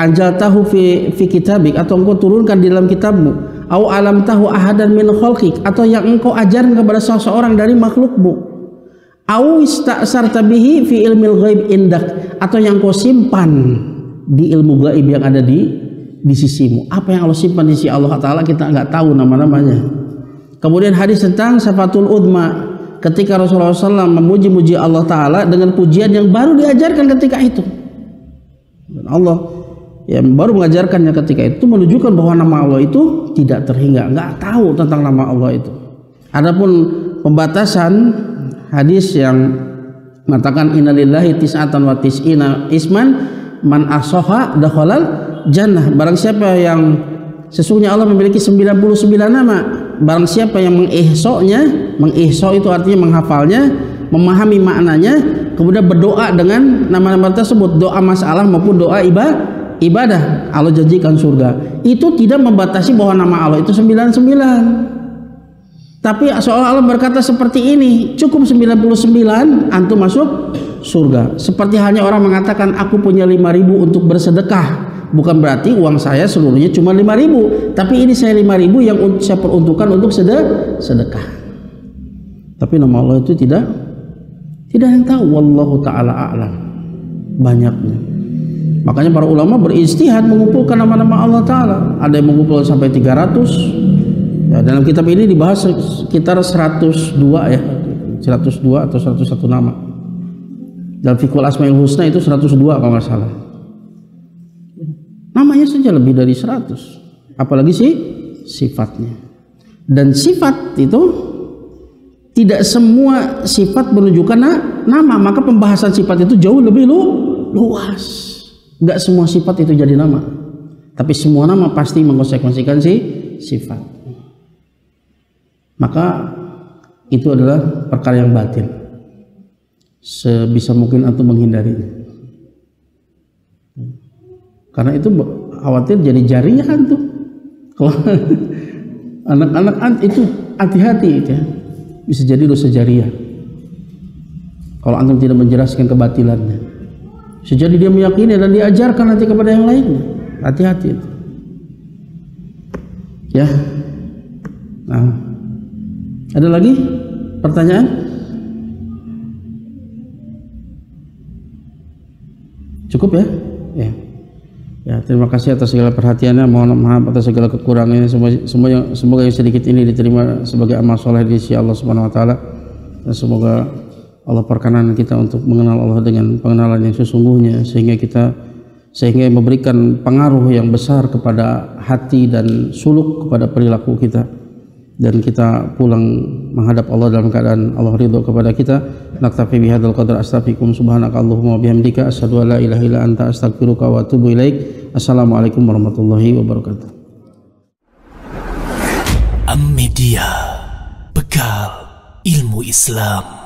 anjaltahu fi kitabik, atau engkau turunkan di dalam kitabmu. Au alamtahu ahadan min khalqik, atau yang engkau ajarkan kepada seseorang dari makhlukmu. Au ista'sarta bihi fi ilmil ghaib indak, atau yang engkau simpan di ilmu gaib yang ada di sisimu. Apa yang Allah simpan di sisi Allah Ta'ala kita nggak tahu nama-namanya. Kemudian hadis tentang syafatul udma, ketika Rasulullah SAW memuji-muji Allah Ta'ala dengan pujian yang baru diajarkan ketika itu. Dan Allah yang baru mengajarkannya ketika itu menunjukkan bahwa nama Allah itu tidak terhingga, nggak tahu tentang nama Allah itu. Adapun pembatasan hadis yang mengatakan innalillahi tis'atan wa tis'ina isman man ahsaha dakhalal jannah. Barang siapa yang sesungguhnya Allah memiliki 99 nama, barang siapa yang mengihsa itu artinya menghafalnya, memahami maknanya, kemudian berdoa dengan nama-nama tersebut, doa masalah maupun doa ibadah, Allah janjikan surga. Itu tidak membatasi bahwa nama Allah itu 99. Tapi seolah Allah berkata seperti ini, cukup 99 antum masuk surga. Seperti halnya orang mengatakan aku punya 5.000 untuk bersedekah. Bukan berarti uang saya seluruhnya cuma 5.000, tapi ini saya 5.000 yang saya peruntukkan untuk sedekah. Tapi nama Allah itu tidak yang tahu. Wallahu ta'ala a'lam banyaknya. Makanya para ulama beristihad mengumpulkan nama-nama Allah Ta'ala. Ada yang mengumpulkan sampai 300. Ya, dalam kitab ini dibahas sekitar 102 ya, 102 atau 101 nama. Dalam Fiqhul Asmaul Husna itu 102 kalau nggak salah. Namanya saja lebih dari 100, apalagi sifatnya. Dan sifat itu tidak semua sifat menunjukkan nama, maka pembahasan sifat itu jauh lebih luas. Nggak semua sifat itu jadi nama, tapi semua nama pasti mengkonsekuensikan sifat. Maka itu adalah perkara yang batil. Sebisa mungkin antum menghindarinya. Karena itu khawatir jadi jariah antum. Kalau anak-anak itu hati-hati ya. Bisa jadi dosa jariah. Kalau antum tidak menjelaskan kebatilannya. Bisa jadi dia meyakini dan diajarkan nanti kepada yang lainnya. Hati-hati itu. Ya. Nah, ada lagi pertanyaan? Cukup ya? Ya. Ya, terima kasih atas segala perhatiannya. Mohon maaf atas segala kekurangannya. Semoga yang sedikit ini diterima sebagai amal soleh di sisi Allah Subhanahu wa taala. Dan semoga Allah perkenan kita untuk mengenal Allah dengan pengenalan yang sesungguhnya, sehingga memberikan pengaruh yang besar kepada hati dan suluk kepada perilaku kita. dan kita pulang menghadap Allah dalam keadaan Allah ridho kepada kita. Naktafi bihadzal qadar, astaghfirukum subhanaka Allahumma wa bihamdika asyhadu an la ilaha illa anta astaghfiruka wa atubu ilaik. Assalamualaikum warahmatullahi wabarakatuh. Am Media, bekal ilmu Islam.